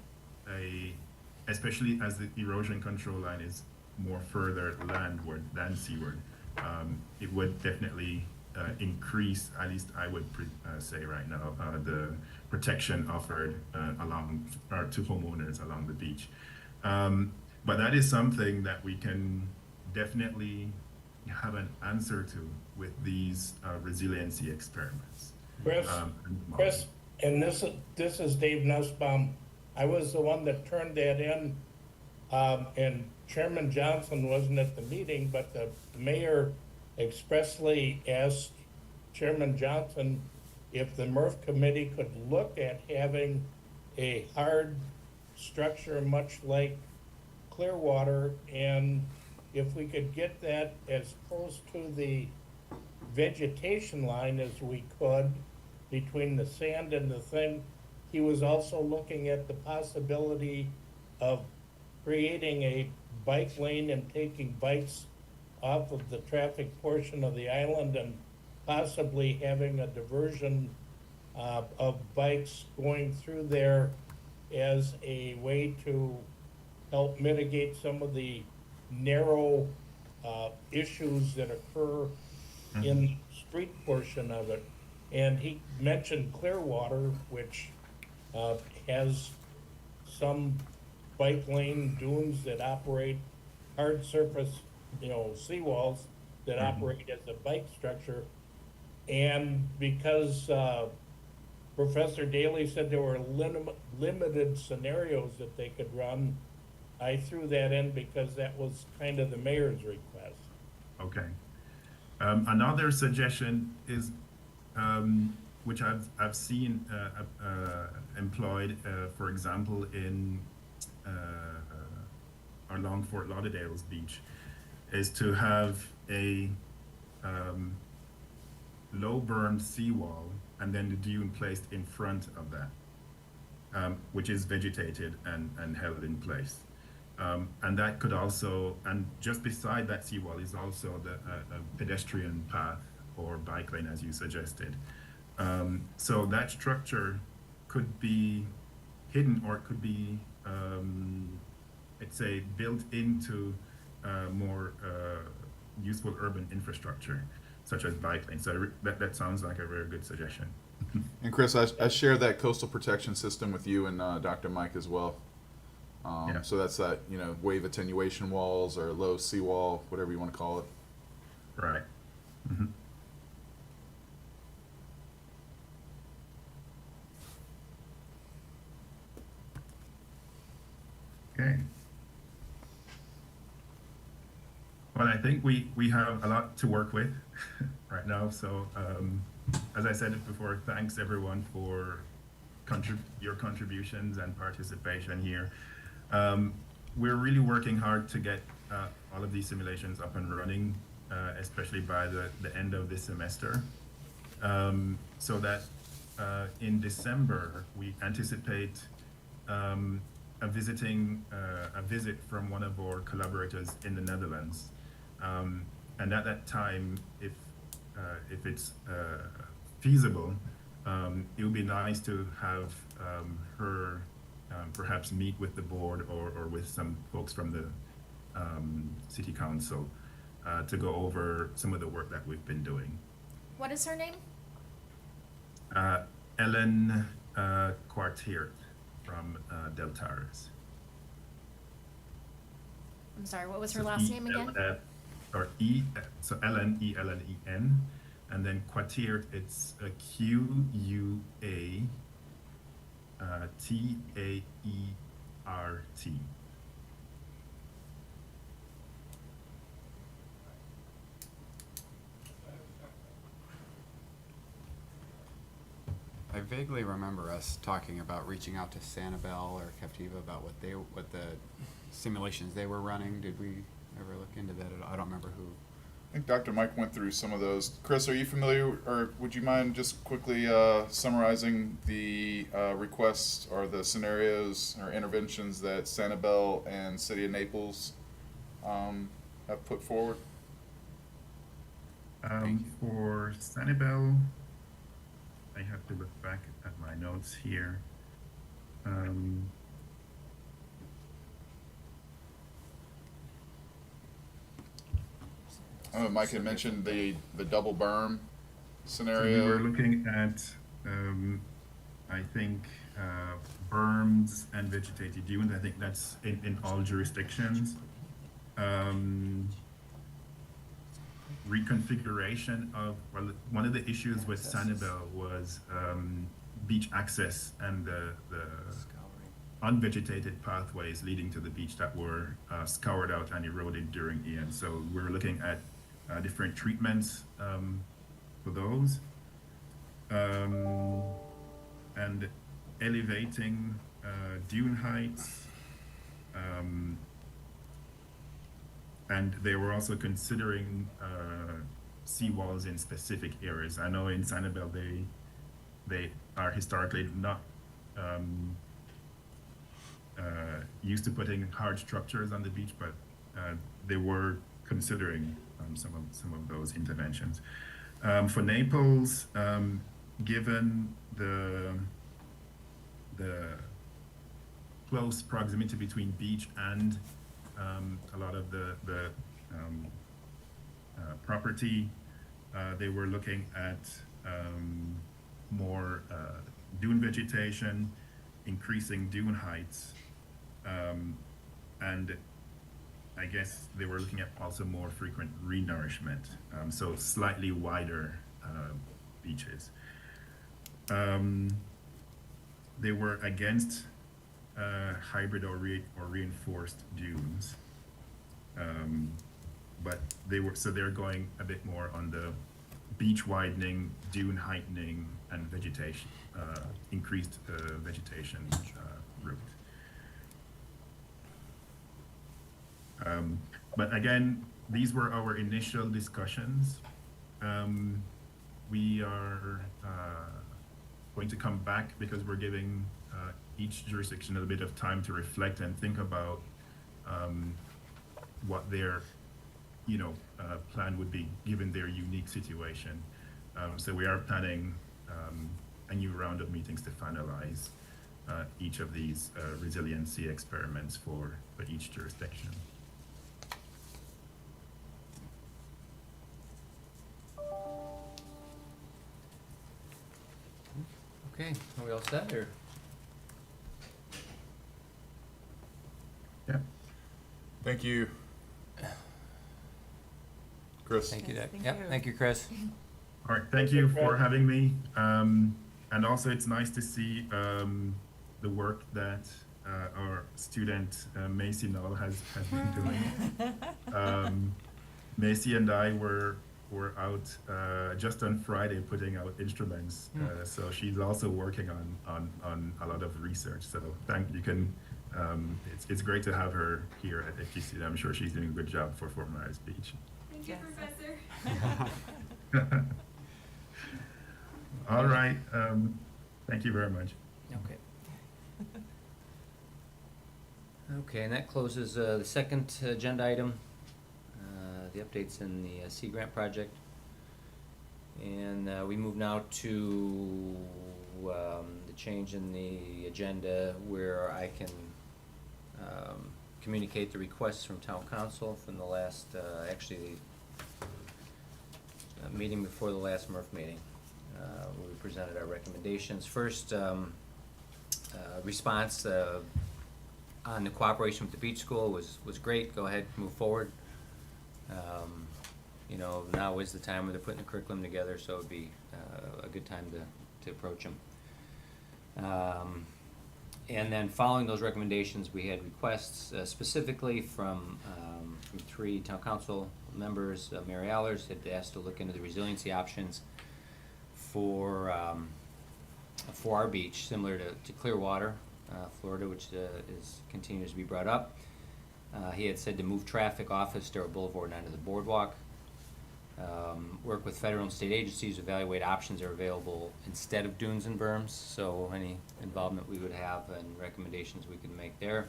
especially as the erosion control line is more further landward than seaward, it would definitely increase, at least I would say right now, the protection offered to homeowners along the beach. But that is something that we can definitely have an answer to with these resiliency experiments. Chris, And Chris, and this is Dave Nussbaum. I was the one that turned that in, and Chairman Johnson wasn't at the meeting, but the mayor expressly asked Chairman Johnson if the MRF committee could look at having a hard structure much like Clearwater, and if we could get that as close to the vegetation line as we could between the sand and the thing. He was also looking at the possibility of creating a bike lane and taking bikes off of the traffic portion of the island and possibly having a diversion of bikes going through there as a way to help mitigate some of the narrow issues that occur in street portion of it. And he mentioned Clearwater, which has some bike lane dunes that operate hard surface, seawalls that operate as a bike structure. And because Professor Daly said there were limited scenarios that they could run, I threw that in because that was kind of the mayor's request. Okay. Another suggestion is, which I've seen employed, for example, in along Fort Lauderdale's beach, is to have a low berm seawall and then the dune placed in front of that, which is vegetated and held in place. And that could also, and just beside that seawall is also a pedestrian path or bike lane, as you suggested. So that structure could be hidden, or it could be, let's say, built into more useful urban infrastructure, such as bike lanes. So that sounds like a very good suggestion. And Chris, I share that coastal protection system with you and Dr. Mike as well. Yeah. So that's that, wave attenuation walls or low seawall, whatever you want to call it. Right. Mm-hmm. Okay. Well, I think we have a lot to work with right now. So, as I said it before, thanks everyone for your contributions and participation here. We're really working hard to get all of these simulations up and running, especially by the end of this semester, so that in December we anticipate a visit from one of our collaborators in the Netherlands, and at that time, if it's feasible, it would be nice to have her perhaps meet with the board or with some folks from the city council to go over some of the work that we've been doing. What is her name? Ellen Quartiert from Deltares. I'm sorry, what was her last name again? So Ellen, E-L-L-E-N, and then Quartiert, it's a Q-U-A T-A-E-R-T. I vaguely remember us talking about reaching out to Sanibel or Captiva about what the simulations they were running. Did we ever look into that at all? I don't remember who. I think Dr. Mike went through some of those. Chris, are you familiar, or would you mind just quickly summarizing the requests or the scenarios or interventions that Sanibel and City of Naples have put forward? For Sanibel, I have to look back at my notes here. Mike had mentioned the double berm So we scenario. were looking at, I think berms and vegetated dunes, I think that's in all jurisdictions. Reconfiguration of, well, one of the issues with Sanibel was beach access and the unvegetated pathways leading to the beach that were scoured out and eroded during Ian. So we're looking at different treatments for those. And elevating dune heights. And they were also considering seawalls in specific areas. I know in Sanibel they are historically not used to putting hard structures on the beach, but they were considering some of those interventions. For Naples, given the close proximity between beach and a lot of the property, they were looking at more dune vegetation, increasing dune heights, and I guess they were looking at also more frequent renourishment, so slightly wider beaches. They were against hybrid or reinforced dunes, but they're going a bit more on the beach widening, dune heightening, and vegetation, increased vegetation route. But again, these were our initial discussions. We are going to come back because we're giving each jurisdiction a bit of time to reflect and think about what their plan would be given their unique situation. So we are planning a new round of meetings to finalize each of these resiliency experiments for each jurisdiction. Okay, are we all set, or? Yeah. Thank you. Chris? Thank you, Yes, Dick. thank Yep, you. thank you, Chris. All right, thank you for having me. And also it's nice to see the work that our student Macy Null has been doing. Macy and I were out just on Friday putting out instruments, so she's also working on a lot of research. So it's great to have her here at FGC. I'm sure she's doing a good job for Fort Myers Beach. Thank you, Yes. Professor. All right, thank you very much. Okay. Okay, and that closes the second agenda item, the updates in the Sea Grant project. And we move now to the change in the agenda where I can communicate the requests from town council from the last, actually, meeting before the last MRF meeting. Where we presented our recommendations. First, response on the cooperation with the beach school was great. Go ahead, move forward. Now is the time where they're putting the curriculum together, so it'd be a good time to approach them. And then following those recommendations, we had requests specifically from three town council members. Mary Allers had asked to look into the resiliency options for our beach, similar to Clearwater, Florida, which continues to be brought up. He had said to move traffic off Estero Boulevard and onto the boardwalk. Work with federal and state agencies, evaluate options that are available instead of dunes and berms, so any involvement we would have and recommendations we could make there.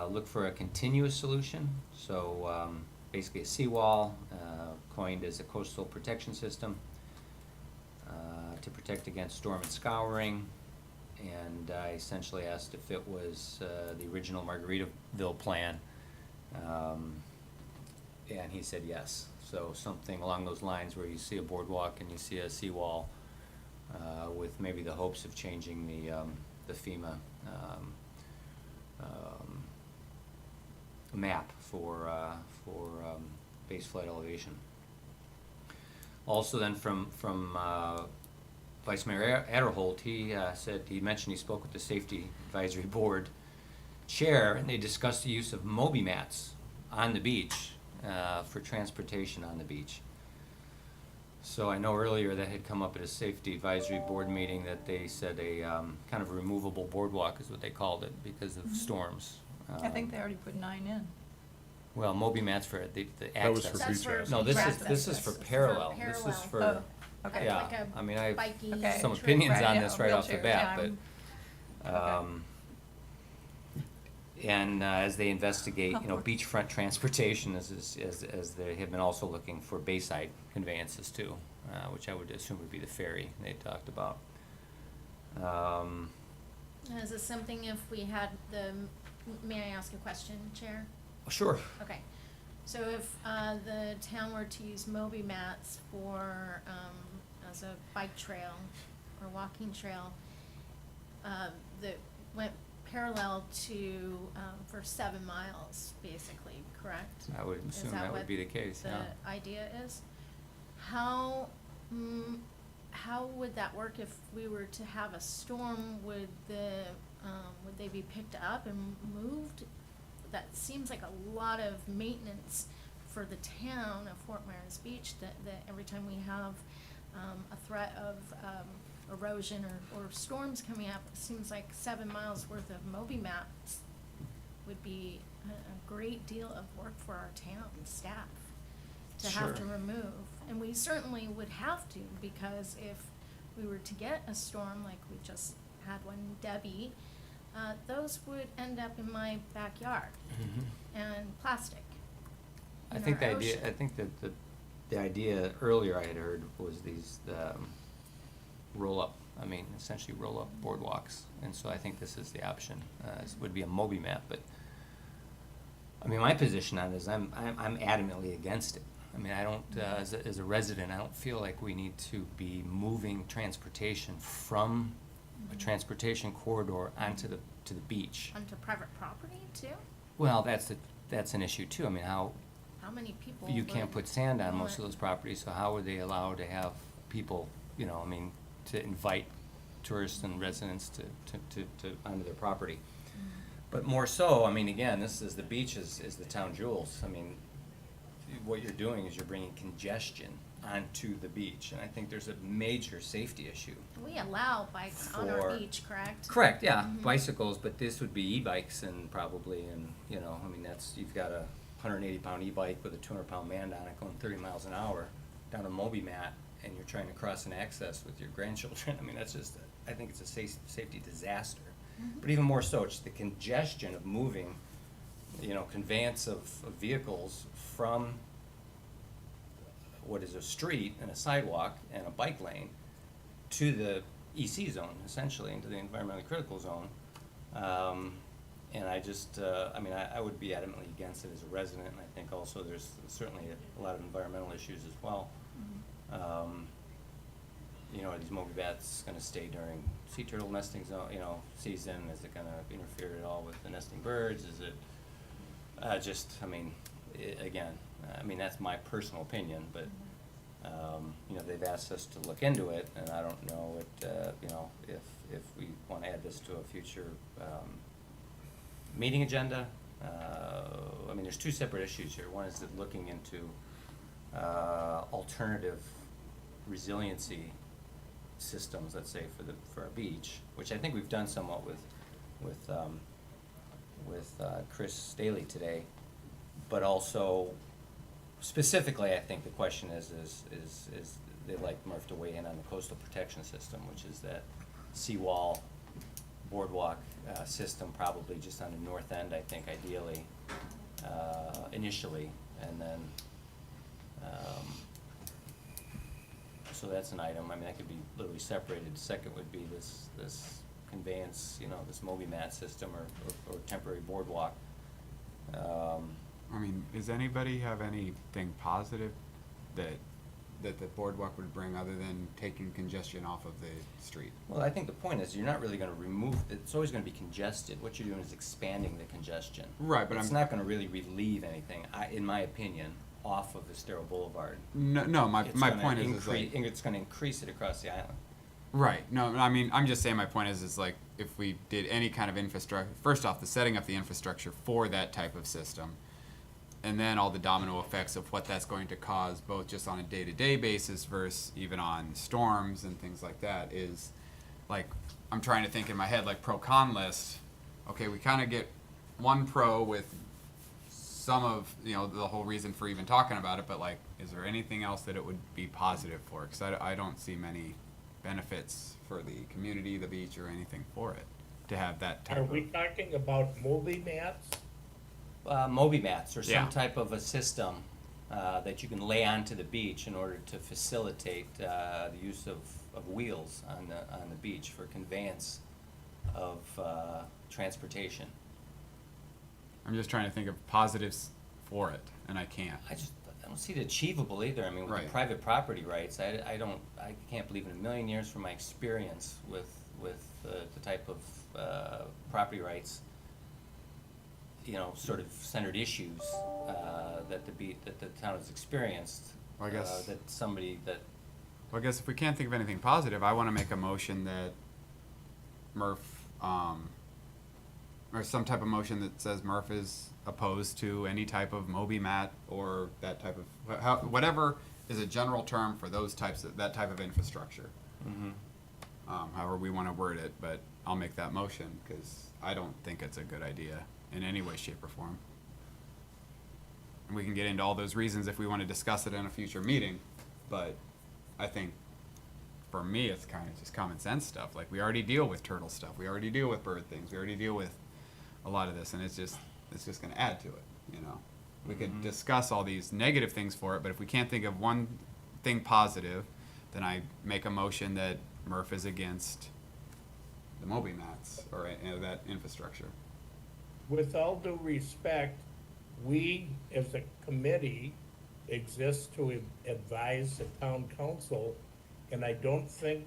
Look for a continuous solution, so basically a seawall coined as a coastal protection system to protect against storm and scouring. And I essentially asked if it was the original Margaritaville plan, and he said yes. So something along those lines where you see a boardwalk and you see a seawall with maybe the hopes of changing the FEMA map for base flight elevation. Also then from Vice Mayor Adderholt, he mentioned he spoke with the Safety Advisory Board chair, and they discussed the use of Moby mats on the beach for transportation on the beach. So I know earlier that had come up at a Safety Advisory Board meeting that they said a kind of removable boardwalk is what they called it because of storms. I think they already put 9 in. Well, Moby mats for the That was access. for That's beach for access. No, this is for For parallel. This parallel. is for, Oh, okay. yeah, Like a I mean, I have biking Okay. some trip. opinions Right, on yeah, this right off the wheelchair, bat, yeah, but, okay. and as they investigate, Oh, poor- beachfront transportation, as they have been also looking for bayside conveyances too, which I would assume would be the ferry they talked about. Is this something if we had may I ask a question, Chair? Sure. Okay, so if the town were to use Moby mats for, as a bike trail or walking trail, that went parallel to, for 7 miles, basically, correct? I would Is assume that that would what be the case, yeah. The idea is? How would that work if we were to have a storm? Would they be picked up and moved? That seems like a lot of maintenance for the town of Fort Myers Beach, that every time we have a threat of erosion or storms coming up, it seems like 7 miles worth of Moby mats would be a great deal of work for our town staff to have to Sure. remove. And we certainly would have to, because if we were to get a storm like we just had one, Debbie, those would end up in my backyard and plastic I in think our the idea, ocean. I think that the idea earlier I had heard was these, essentially roll-up boardwalks. And so I think this is the option, this would be a Moby map, but, I mean, my position on it is I'm adamantly against it. I mean, I don't, as a resident, I don't feel like we need to be moving transportation from a transportation corridor onto to the beach. Onto private property too? Well, that's an issue too. I mean, how How many people? you can't would put sand on want most of it? those properties, so how would they allow to have people, to invite tourists and residents to onto their property? But more so, I mean, again, the beach is the town jewels. I mean, what you're doing is you're bringing congestion onto the beach, and I think there's a major safety issue. We allow bikes on our For- beach, correct? Correct, yeah, Mhm. bicycles, but this would be e-bikes and probably, you've got a 180-pound e-bike with a 200-pound man on it going 30 miles an hour down a Moby mat, and you're trying to cross an access with your grandchildren. I mean, I think it's a safety disaster. But even more so, it's the congestion of moving, conveyance of vehicles from what is a street and a sidewalk and a bike lane to the EC zone, essentially, into the environmentally critical zone. And I just, I would be adamantly against it as a resident, and I think also there's certainly a lot of environmental issues as well. Are these Moby bats gonna stay during sea turtle nesting zone, season? Is it gonna interfere at all with the nesting birds? Is it, that's my personal opinion, but, they've asked us to look into it, and I don't know if we wanna add this to a future, meeting agenda. There's two separate issues here. One is that looking into, alternative resiliency systems, let's say, for our beach, which I think we've done somewhat with Chris Staley today, but also specifically, I think the question is they'd like Murph to weigh in on the coastal protection system, which is that seawall boardwalk system, probably just on the north end, I think, ideally, initially, and then. So that's an item. That could be literally separated. Second would be this conveyance, this Moby mat system or temporary boardwalk. Does anybody have anything positive that that the boardwalk would bring other than taking congestion off of the street? Well, I think the point is, you're not really gonna remove, it's always gonna be congested. What you're doing is expanding the congestion. Right, but It's I'm- not gonna really relieve anything, in my opinion, off of Estero Boulevard. No, my It's my gonna point is like, it's gonna increase it across the island. right, no, I mean, I'm just saying my point is like, if we did any kind of infrastructure, first off, the setting up the infrastructure for that type of system, and then all the domino effects of what that's going to cause, both just on a day-to-day basis versus even on storms and things like that, is like, I'm trying to think in my head, like pro-con list. Okay, we kind of get one pro with some of, you know, the whole reason for even talking about it, but like, is there anything else that it would be positive for? Because I don't see many benefits for the community, the beach, or anything for it, to have that type Are of. we talking about movie mats? Moby mats or Yeah. some type of a system that you can lay onto the beach in order to facilitate the use of wheels on the beach for conveyance of transportation. I'm just trying to think of positives for it, and I can't. I don't see it achievable either. I mean, with Right. the private property rights, I can't believe in a million years from my experience with the type of property rights, you know, sort of centered issues that the town has experienced. Well, I guess- That somebody that, Well, I guess if we can't think of anything positive, I want to make a motion that Murph, or some type of motion that says Murph is opposed to any type of Moby mat or that type of, whatever is a general term for those types of, that type of infrastructure. However we want to word it, but I'll make that motion because I don't think it's a good idea in any way, shape, or form. And we can get into all those reasons if we want to discuss it in a future meeting, but I think for me, it's kind of just common sense stuff. Like, we already deal with turtle stuff. We already deal with bird things. We already deal with a lot of this, and it's just going to add to it, you know? We could discuss all these negative things for it, but if we can't think of one thing positive, then I make a motion that Murph is against the Moby mats or that infrastructure. With all due respect, we, as a committee, exist to advise the town council, and I don't think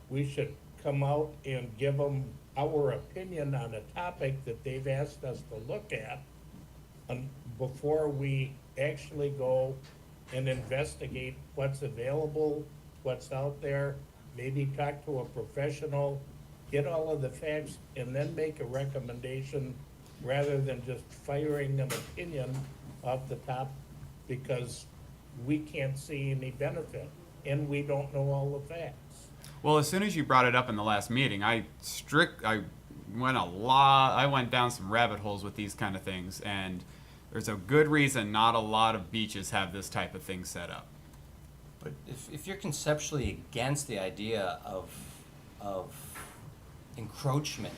we should come out and give them our opinion on a topic that they've asked us to look at before we actually go and investigate what's available, what's out there, maybe talk to a professional, get all of the facts, and then make a recommendation rather than just firing an opinion off the top because we can't see any benefit and we don't know all the facts. Well, as soon as you brought it up in the last meeting, I went down some rabbit holes with these kind of things, and there's a good reason not a lot of beaches have this type of thing set up. but if you're conceptually against the idea of encroachment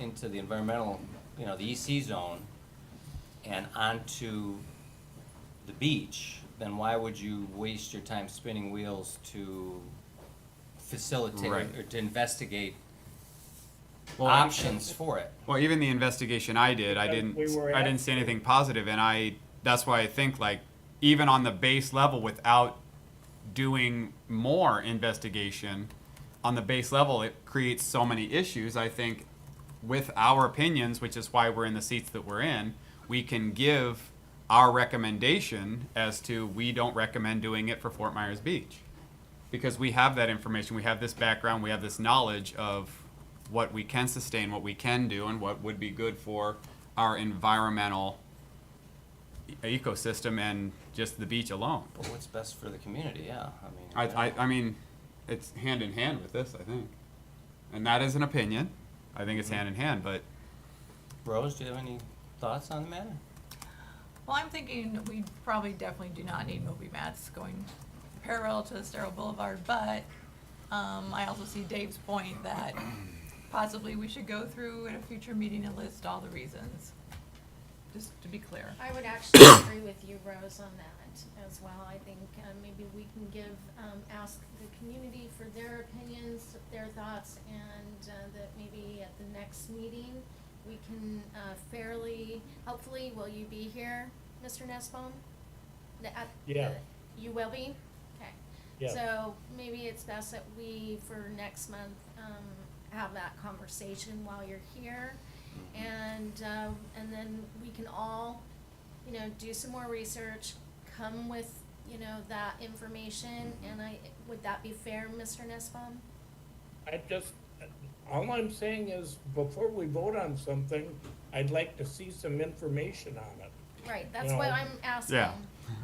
into the environmental, you know, the EC zone and onto the beach, then why would you waste your time spinning wheels to facilitate Right. or to investigate Well, options for it? Well, even the investigation I did, I Because we were didn't see asked anything positive, and that's why I think, like, even on the base level, without doing more investigation on the base level, it creates so many issues. I think with our opinions, which is why we're in the seats that we're in, we can give our recommendation as to we don't recommend doing it for Fort Myers Beach. Because we have that information, we have this background, we have this knowledge of what we can sustain, what we can do, and what would be good for our environmental ecosystem and just the beach alone. But what's best for the community, yeah, I mean. I mean, it's hand in hand with this, I think. And that is an opinion. I think it's hand in hand, but Rose, do you have any thoughts on the matter? Well, I'm thinking we probably definitely do not need Moby mats going parallel to Estero Boulevard, but I also see Dave's point that possibly we should go through at a future meeting and list all the reasons, just to be clear. I would actually agree with you, Rose, on that as well. I think maybe we can ask the community for their opinions, their thoughts, and that maybe at the next meeting, we can hopefully, will you be here, Mr. Nussbaum? Yeah. You will be? Okay. Yeah. So maybe it's best that we, for next month, have that conversation while you're here. And then we can all, do some more research, come with, that information, and would that be fair, Mr. Nussbaum? All I'm saying is, before we vote on something, I'd like to see some information on it. Right, that's You what know. I'm asking. Yeah.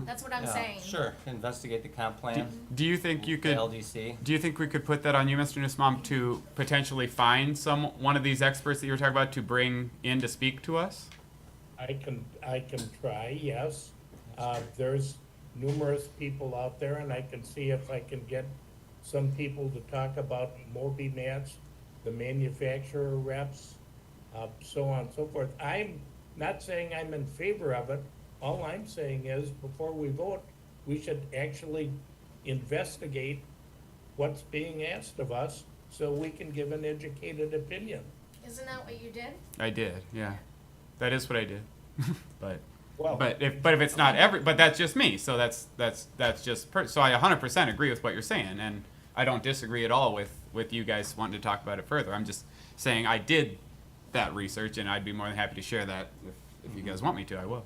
That's what I'm Yeah, saying. Sure, investigate the comp plan, Do you think you the could? LDC. Do you think we could put that on you, Mr. Nussbaum, to potentially find one of these experts that you were talking about to bring in to speak to us? I can try, yes. There's numerous people out there, and I can see if I can get some people to talk about Moby Mats, the manufacturer reps, so on and so forth. I'm not saying I'm in favor of it. All I'm saying is, before we vote, we should actually investigate what's being asked of us, so we can give an educated opinion. Isn't that what you did? I did, yeah. That is what I did. but Well, if it's not but that's just me. So that's just so I 100% agree with what you're saying, and I don't disagree at all with you guys wanting to talk about it further. I'm just saying I did that research, and I'd be more than happy to share that if you guys want me to. I will.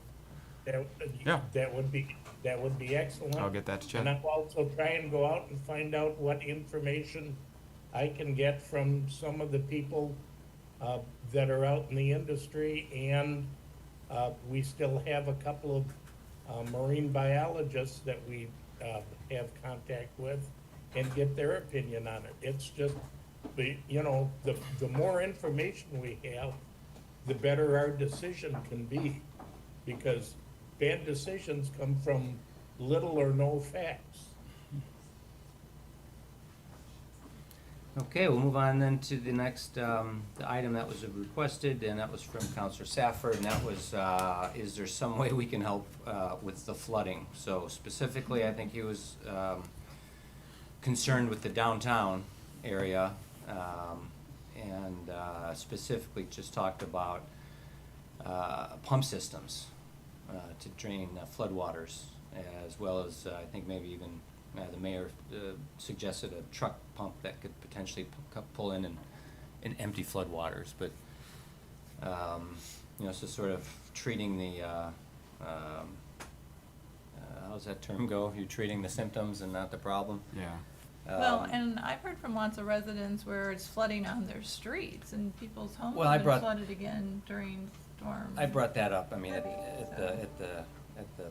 Yeah. that would be excellent. I'll get that to Chad. And I'll also try and go out and find out what information I can get from some of the people that are out in the industry, and we still have a couple of marine biologists that we have contact with, and get their opinion on it. It's just, the more information we have, the better our decision can be, because bad decisions come from little or no facts. Okay, we'll move on then to the next, the item that was requested, and that was from Counselor Safford, and that was, is there some way we can help with the flooding? So specifically, I think he was concerned with the downtown area, and specifically just talked about pump systems to drain floodwaters, as well as, I think maybe even the mayor suggested a truck pump that could potentially pull in and empty floodwaters, but so sort of treating the how's that term go? You're treating the symptoms and not the problem. Yeah. Well, and I've heard from lots of residents where it's flooding on their streets and people's homes Well, I have been brought- flooded again during storms. I brought that up. I mean, at the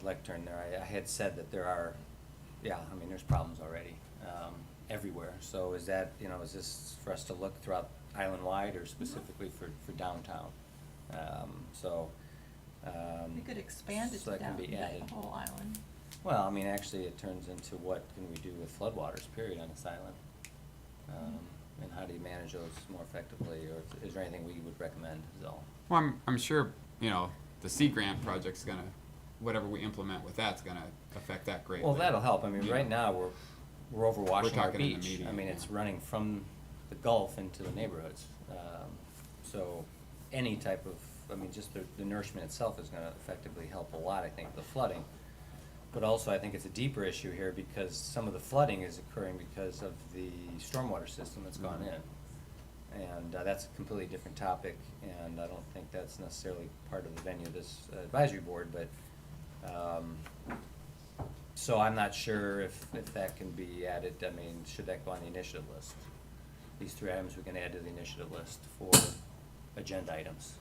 lectern there, I had said that there are, there's problems already everywhere. So is that, is this for us to look throughout island-wide or specifically for downtown? We could expand it so to that can be added. the whole island. Well, I mean, actually, it turns into what can we do with floodwaters, period, on this island? And how do you manage those more effectively, or is there anything we would recommend, is all? Well, I'm sure the Sea Grant project's gonna, whatever we implement with that's gonna affect that greatly. Well, that'll help. I mean, Yeah. right now, we're overwashing our talking in the beach. meeting, I mean, yeah. it's running from the Gulf into the neighborhoods. So any type of, just the nourishment itself is gonna effectively help a lot, I think, the flooding. But also, I think it's a deeper issue here because some of the flooding is occurring because of the stormwater system that's gone in. And that's a completely different topic, and I don't think that's necessarily part of the venue of this advisory board, but, so I'm not sure if that can be added. I mean, should that go on the initiative list? These 3 items we can add to the initiative list for agenda items.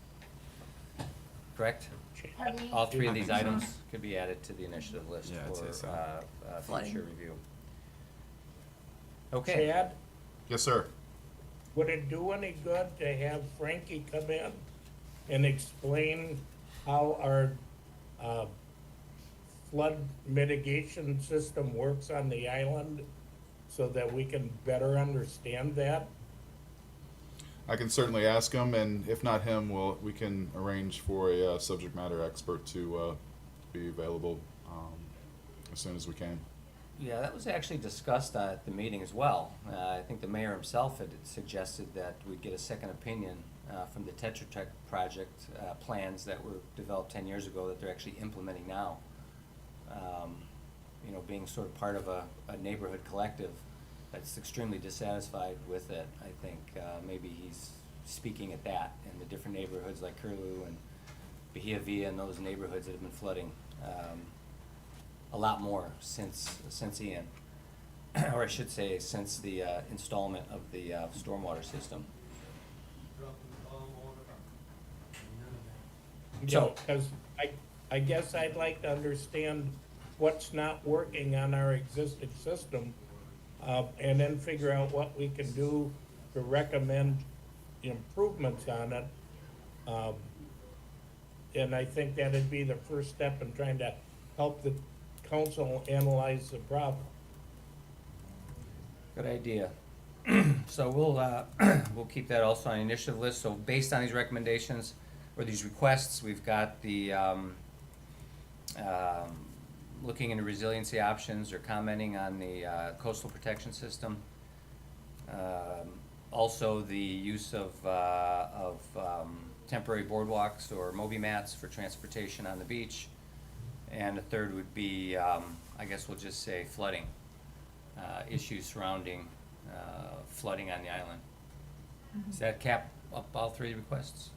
Correct? Pardon me? All 3 of I these think so. items could be added to the initiative list Yeah, I'd say so. for Flooding. future review. Okay. Chad, Yes, sir. would it do any good to have Frankie come in and explain how our flood mitigation system works on the island, so that we can better understand that? I can certainly ask him, and if not him, we can arrange for a subject matter expert to be available as soon as we can. Yeah, that was actually discussed at the meeting as well. I think the mayor himself had suggested that we get a second opinion from the Tetra Tech project plans that were developed 10 years ago that they're actually implementing now. you know, being sort of part of a neighborhood collective that's extremely dissatisfied with it. I think maybe he's speaking at that in the different neighborhoods like Curlew and Bahia Via and those neighborhoods that have been flooding a lot more since Ian, or I should say since the installment of the stormwater system. Yeah, because I guess I'd like to understand what's not working on our existing system, and then figure out what we can do to recommend improvements on it. And I think that'd be the first step in trying to help the council analyze the problem. Good idea. So we'll keep that also on the initiative list. So based on these recommendations or these requests, we've got the looking into resiliency options or commenting on the coastal protection system. Also the use of temporary boardwalks or Moby mats for transportation on the beach. And the third would be, I guess we'll just say flooding, issues surrounding flooding on the island. Does that cap up all three requests?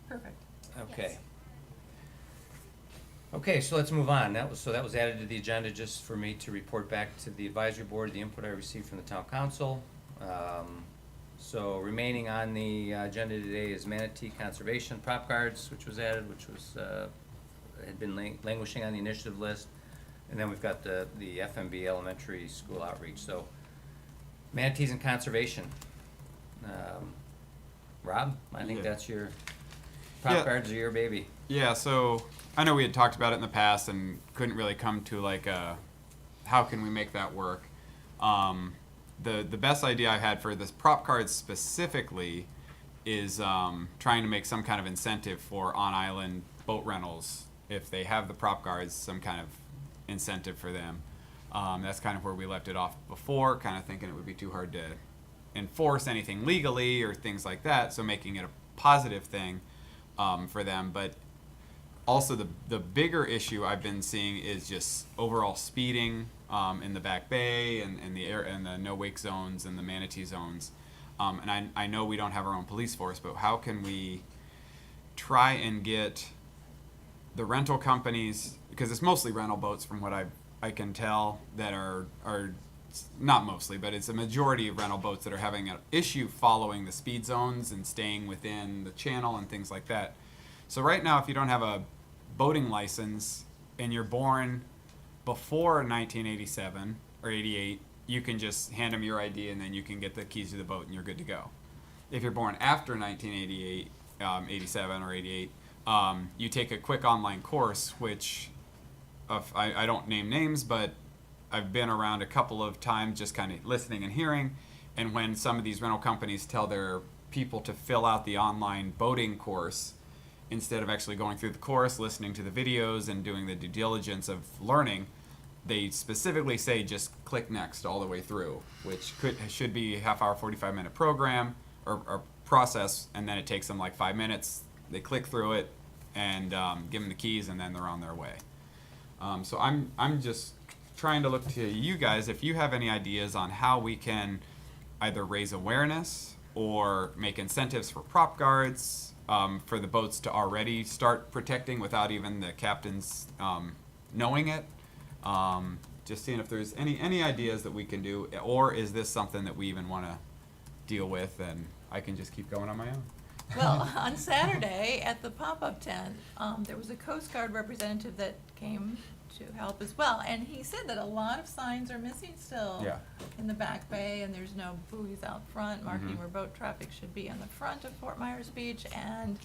Perfect. Okay. Yes. Okay, so let's move on. That was added to the agenda just for me to report back to the advisory board, the input I received from the town council. So remaining on the agenda today is manatee conservation prop guards, which was added, which was, had been languishing on the initiative list. And then we've got the FMB elementary school outreach. So manatees and conservation. Rob, I think Yeah. that's your, prop Yeah. guards are your baby. Yeah, so I know we had talked about it in the past and couldn't really come to like a, how can we make that work? The best idea I had for this prop cards specifically is trying to make some kind of incentive for on-island boat rentals. If they have the prop guards, some kind of incentive for them. That's kind of where we left it off before, kind of thinking it would be too hard to enforce anything legally or things like that, so making it a positive thing for them. But also the bigger issue I've been seeing is just overall speeding in the Back Bay and the air and the no wake zones and the manatee zones. And I know we don't have our own police force, but how can we try and get the rental companies, because it's mostly rental boats from what I can tell, that are not mostly, but it's a majority of rental boats that are having an issue following the speed zones and staying within the channel and things like that. So right now, if you don't have a boating license and you're born before 1987 or 88, you can just hand them your ID and then you can get the keys to the boat and you're good to go. If you're born after 1988, 87 or 88, you take a quick online course, which I don't name names, but I've been around a couple of times just kind of listening and hearing. And when some of these rental companies tell their people to fill out the online boating course, instead of actually going through the course, listening to the videos and doing the due diligence of learning, they specifically say just click next all the way through, which should be a half hour, 45-minute program or process, and then it takes them like 5 minutes. They click through it and give them the keys, and then they're on their way. So I'm just trying to look to you guys if you have any ideas on how we can either raise awareness or make incentives for prop guards for the boats to already start protecting without even the captains knowing it. Just seeing if there's any ideas that we can do, or is this something that we even want to deal with and I can just keep going on my own? Well, on Saturday at the pop-up tent, there was a Coast Guard representative that came to help as well, and he said that a lot of signs are missing still Yeah. in the Back Bay, and there's no buoys out front marking Mhm. where boat traffic should be on the front of Fort Myers Beach, and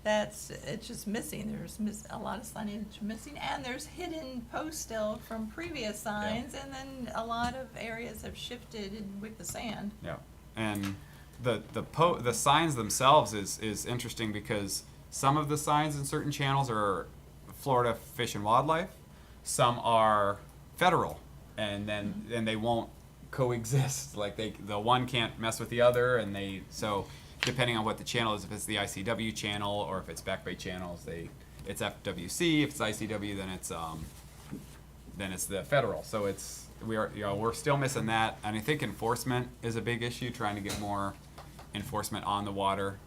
it's just missing. There's a lot of signage missing, and there's hidden posts still from previous signs, and then a lot of areas have shifted with the sand. Yeah, and the signs themselves is interesting because some of the signs in certain channels are Florida Fish and Wildlife, some are federal, and then they won't coexist. Like the one can't mess with the other, and so depending on what the channel is, if it's the ICW channel or if it's Back Bay channels, it's FWC. If it's ICW, then it's the federal. So we're still missing that, and I think enforcement is a big issue. Trying to get more enforcement on the water,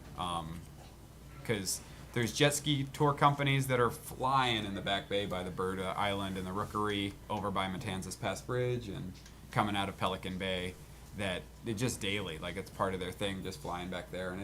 because there's jet ski tour companies that are flying in the Back Bay by the Bird Island and the Rookery over by Matanzas Pass Bridge and coming out of Pelican Bay. That it just daily, like it's part of their thing, just flying back there, and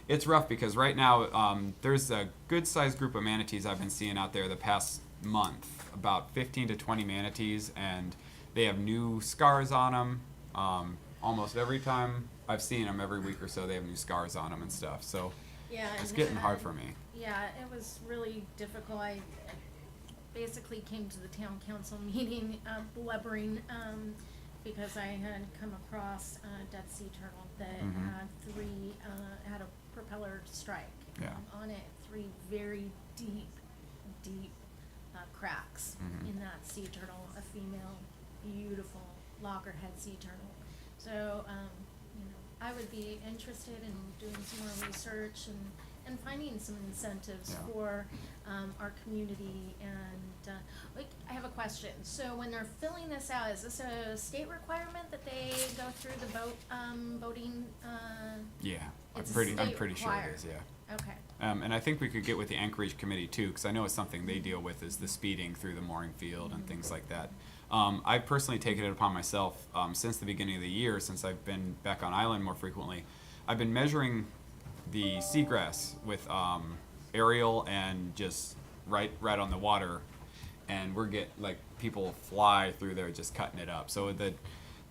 it's rough because right now there's a good sized group of manatees I've been seeing out there the past month, about 15 to 20 manatees, and they have new scars on them. Almost every time I've seen them, every week or so, they have new scars on them and stuff. So Yeah. it's and, getting hard for me. Yeah, it was really difficult. I basically came to the town council meeting blubbering because I had come across a dead sea turtle that Mhm. had a propeller strike Yeah. on it, 3 very deep cracks Mhm. in that sea turtle, a female, beautiful loggerhead sea turtle. So, I would be interested in doing some more research and finding some incentives Yeah. for our community. And I have a question. So when they're filling this out, is this a state requirement that they go through the boating? Yeah, It's I'm pretty state sure it required. is. Yeah. Okay. And I think we could get with the Anchorage Committee too, because I know it's something they deal with is the speeding through the mooring field and things like that. I've personally taken it upon myself since the beginning of the year, since I've been back on island more frequently. I've been measuring the seagrass with aerial and just right on the water, and people fly through there just cutting it up. So the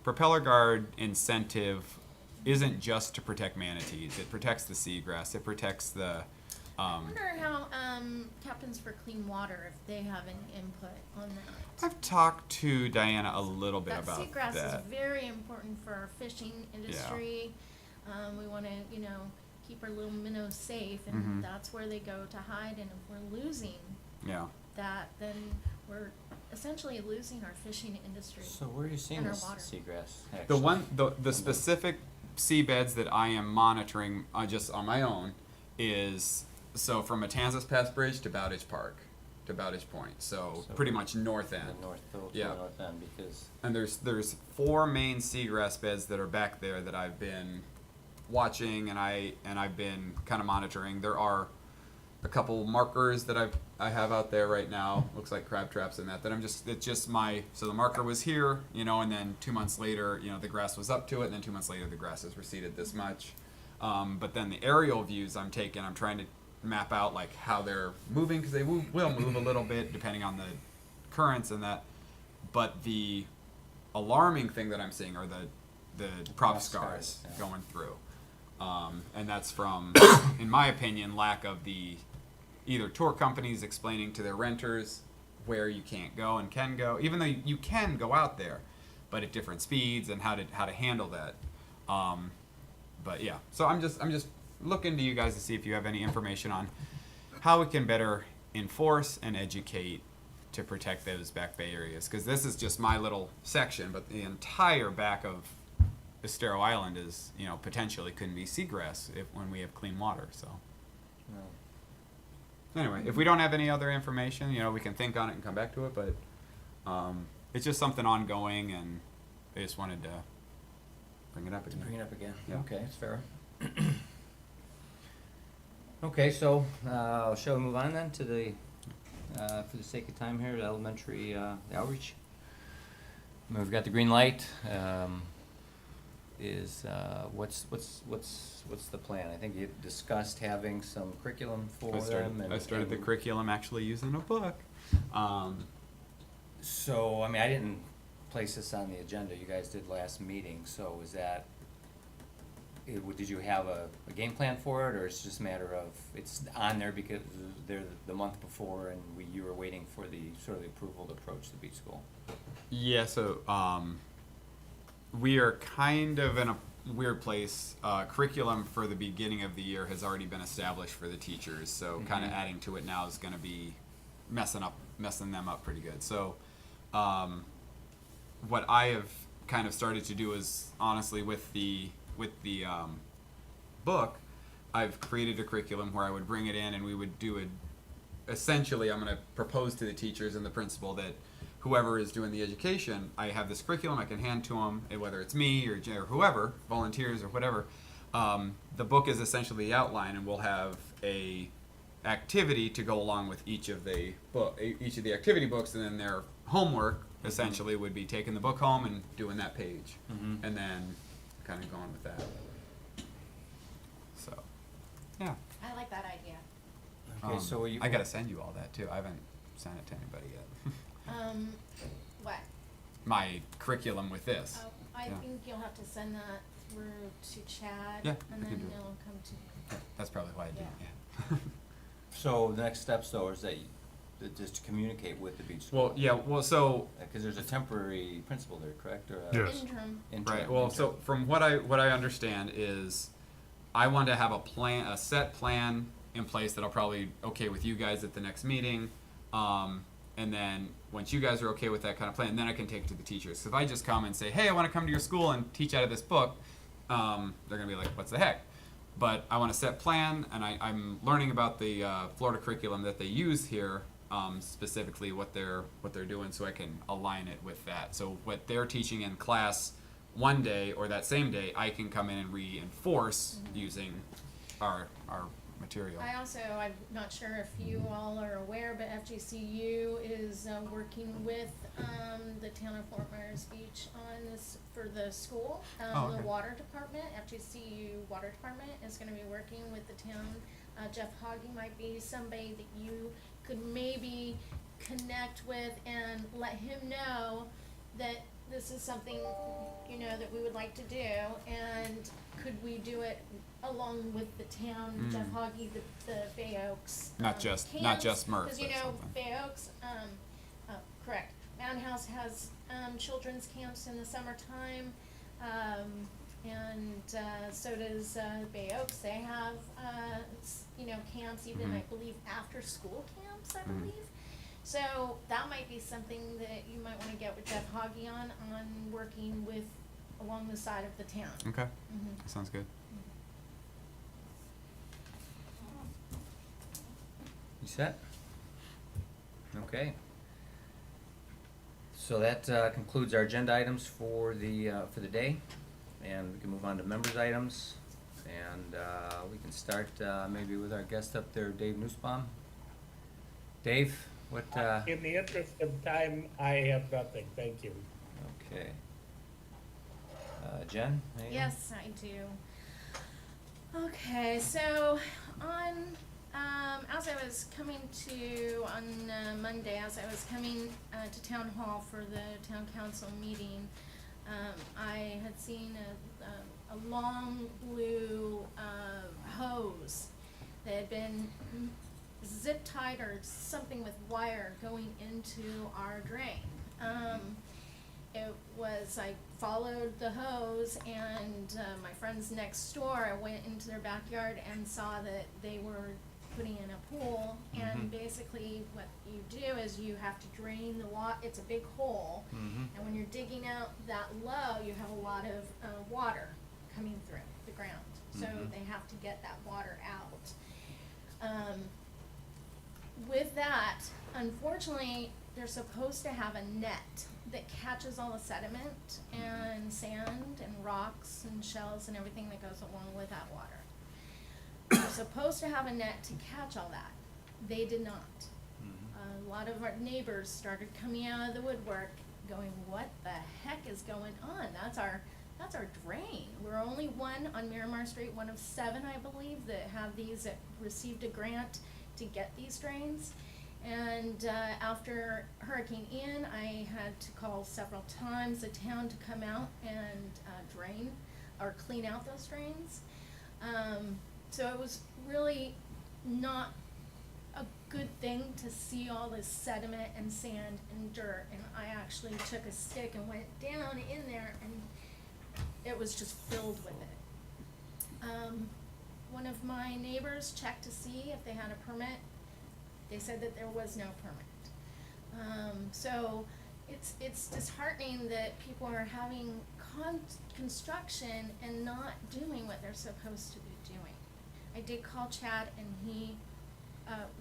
propeller guard incentive isn't just to protect manatees. It protects the seagrass. It protects the I wonder how Captains for Clean Water, if they have any input on that. I've talked to Diana a little bit That about seagrass that. is very important for our fishing industry. We want to, keep our little minnows safe, and Mhm. that's where they go to hide. And if we're losing Yeah. that, then we're essentially losing our fishing industry. So where are you seeing And our this water. seagrass, The actually? the specific seabeds that I am monitoring just on my own is so from Matanzas Pass Bridge to Bowditch Park to Bowditch Point. So So pretty much north The end. north, Yeah. north end, because And there's 4 main seagrass beds that are back there that I've been watching and I've been kind of monitoring. There are a couple markers that I have out there right now. Looks like crab traps and that it's just so the marker was here, and then 2 months later, the grass was up to it, and then 2 months later the grass has receded this much. But then the aerial views I'm trying to map out like how they're moving, because they will move a little bit depending on the currents and that. But the alarming thing that I'm seeing are the prop Prop scars scars, yeah. going through. And that's from, in my opinion, lack of the either tour companies explaining to their renters where you can't go and can go, even though you can go out there, but at different speeds and how to handle that. But yeah, so I'm just looking to you guys to see if you have any information on how we can better enforce and educate to protect those Back Bay areas, because this is just my little section, but the entire back of Estero Island is, potentially couldn't be seagrass when we have clean water. So anyway, if we don't have any other information, we can think on it and come back to it. But it's just something ongoing, and I just wanted to bring it up again. bring it up again. Yeah. Okay, it's fair. Okay, so shall we move on then to the, for the sake of time here, the elementary outreach? I mean, we've got the green light. What's the plan? I think you discussed having some curriculum for them. I started the curriculum actually using a book. So, I mean, I didn't place this on the agenda. You guys did last meeting. So, is that? Did you have a game plan for it, or it's just a matter of it's on there because they're the month before, and you were waiting for the sort of the approval to approach the beach school? Yeah, so we are kind of in a weird place. Curriculum for the beginning of the year has already been established for the teachers, so kind of adding to it now is going to be messing them up pretty good. So what I have kind of started to do is, honestly, with the book, I've created a curriculum where I would bring it in and we would do essentially I'm going to propose to the teachers and the principal that whoever is doing the education, I have this curriculum I can hand to them, and whether it's me or whoever, volunteers or whatever. The book is essentially the outline, and we'll have a activity to go along with each of the activity books, and then their homework essentially would be taking the book home and doing that page, and then kind of going with that. So, yeah. I like that idea. Okay, so you. I gotta send you all that too. I haven't sent it to anybody yet. What? My curriculum with this. Oh, I Yeah. think you'll have to send that through to Chad. Yeah, And I then can do it. it'll come to, Yeah, that's probably why I did. Yeah. Yeah. So the next steps though is that just to communicate with the beach Well, school. yeah. Well, so Because there's a temporary principal there, correct? Or a Yes. interim. interim- right. Well, so interim. from what I understand is, I want to have a set plan in place that I'll probably okay with you guys at the next meeting, and then once you guys are okay with that kind of plan, then I can take it to the teachers. So if I just come and say, hey, I want to come to your school and teach out of this book, they're gonna be like, what's the heck? But I want a set plan, and I'm learning about the Florida curriculum that they use here, specifically what they're doing, so I can align it with that. So what they're teaching in class one day or that same day, I can come in and reinforce using our material. I'm not sure if you all are aware, but FGCU is working with the town of Fort Myers Beach on this for the school. Oh, okay. The water department, FGCU water department is gonna be working with the town. Jeff Hoggy might be somebody that you could maybe connect with and let him know that this is something, you know, that we would like to do, and could we do it along with the town, Jeff Hoggy, the Bay Oaks. Not just camps, Murph, Cause you but know, something. Bay Oaks, correct, Mountain House has, children's camps in the summertime, and, so does, Bay Oaks, they have, camps, even, I believe, after-school camps, I believe. So that might be something that you might wanna get with Jeff Hoggy on working with, along the side of the town. Okay, Mhm. that sounds good. You set? Okay. So that concludes our agenda items for the day, and we can move on to members' items. And we can start maybe with our guest up there, Dave Nussbaum. Dave, what? In the interest of time, I have nothing, thank you. Okay. Jen? anything? Yes, I do. Okay, so as I was coming on Monday, as I was coming to town hall for the town council meeting, I had seen a long blue hose that had been zip tied or something with wire going into our drain. I followed the hose, and my friends next door, I went into their backyard and saw that they were putting in a pool, and basically what you do is you have to drain the it's a big hole, and when you're digging out that low, you have a lot of water coming through the ground, so they have to get that water out. With that, unfortunately, they're supposed to have a net that catches all the sediment and sand and rocks and shells and everything that goes along with that water. They're supposed to have a net to catch all that. They did not. A lot of our neighbors started coming out of the woodwork going, what the heck is going on? That's our drain. We're only one on Miramar Street, one of 7, I believe, that have these, that received a grant to get these drains. And after Hurricane Ian, I had to call several times the town to come out and drain or clean out those drains. So it was really not a good thing to see all this sediment and sand and dirt. And I actually took a stick and went down in there, and it was just filled with it. One of my neighbors checked to see if they had a permit. They said that there was no permit. So it's disheartening that people are having construction and not doing what they're supposed to be doing. I did call Chad, and he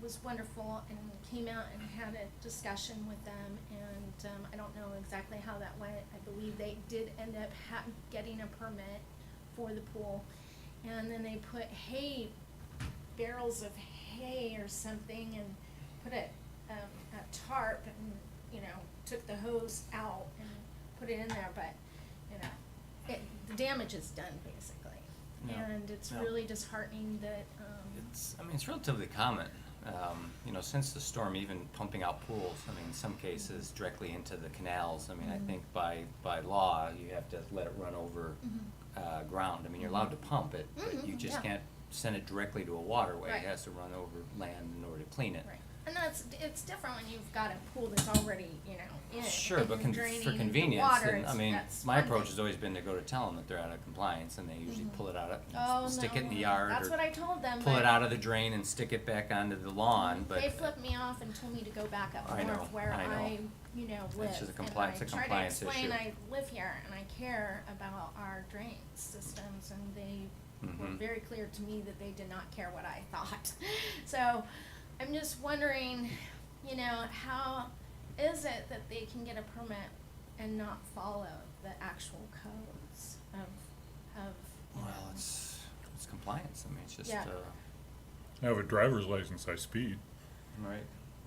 was wonderful and came out and had a discussion with them, and I don't know exactly how that went. I believe they did end up getting a permit for the pool, and then they put barrels of hay or something, and put a tarp, and, you know, took the hose out and put it in there, but, you know, the damage is done, basically. Yeah. And it's Yeah. really disheartening that, It's relatively common, you know, since the storm, even pumping out pools, I mean, in some cases directly into the canals. I mean, I think by law, you have to let it run over, ground. I mean, you're allowed to pump it, but you just yeah. can't send it directly to a waterway. Right. It has to run over land in order to clean it. right. And it's different when you've got a pool that's already, you know, in it. Sure, and but draining for the convenience, water, and, I mean, that's my one approach thing. has always been to go to tell them that they're out of compliance, and they usually pull it out of, Oh, stick it in the no, yard, that's or what I told them, pull it but out of the drain and stick it back onto the lawn, but. they flipped me off and told me to go back up I north know, where I know. I, you know, live. It's just a And compliance I tried to compliance explain issue. I live here and I care about our drain systems, and they were Mhm. very clear to me that they did not care what I thought. So I'm just wondering, you know, how is it that they can get a permit and not follow the actual codes of, you Well, know? it's compliance, I mean, it's just, Yeah. I have a driver's license, I speed. right,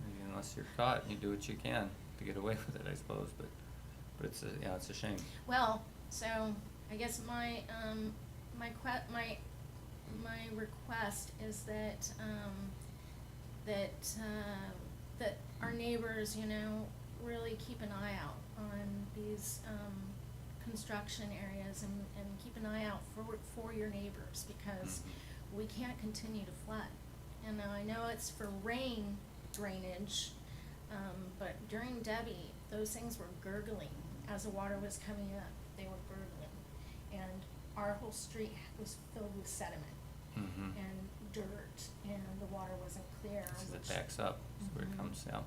I mean, unless you're caught, you do what you can to get away with it, I suppose, but it's it's a shame. Well, so I guess my my request is that that our neighbors, you know, really keep an eye out on these construction areas, and keep an eye out for your neighbors, because we can't continue to flood. And now I know it's for rain drainage, but during Debbie, those things were gurgling as the water was coming up. They were gurgling, and our whole street was filled with sediment Mm-hmm. and dirt, and the water wasn't clear. As it which- backs up, that's where it Mhm. comes out.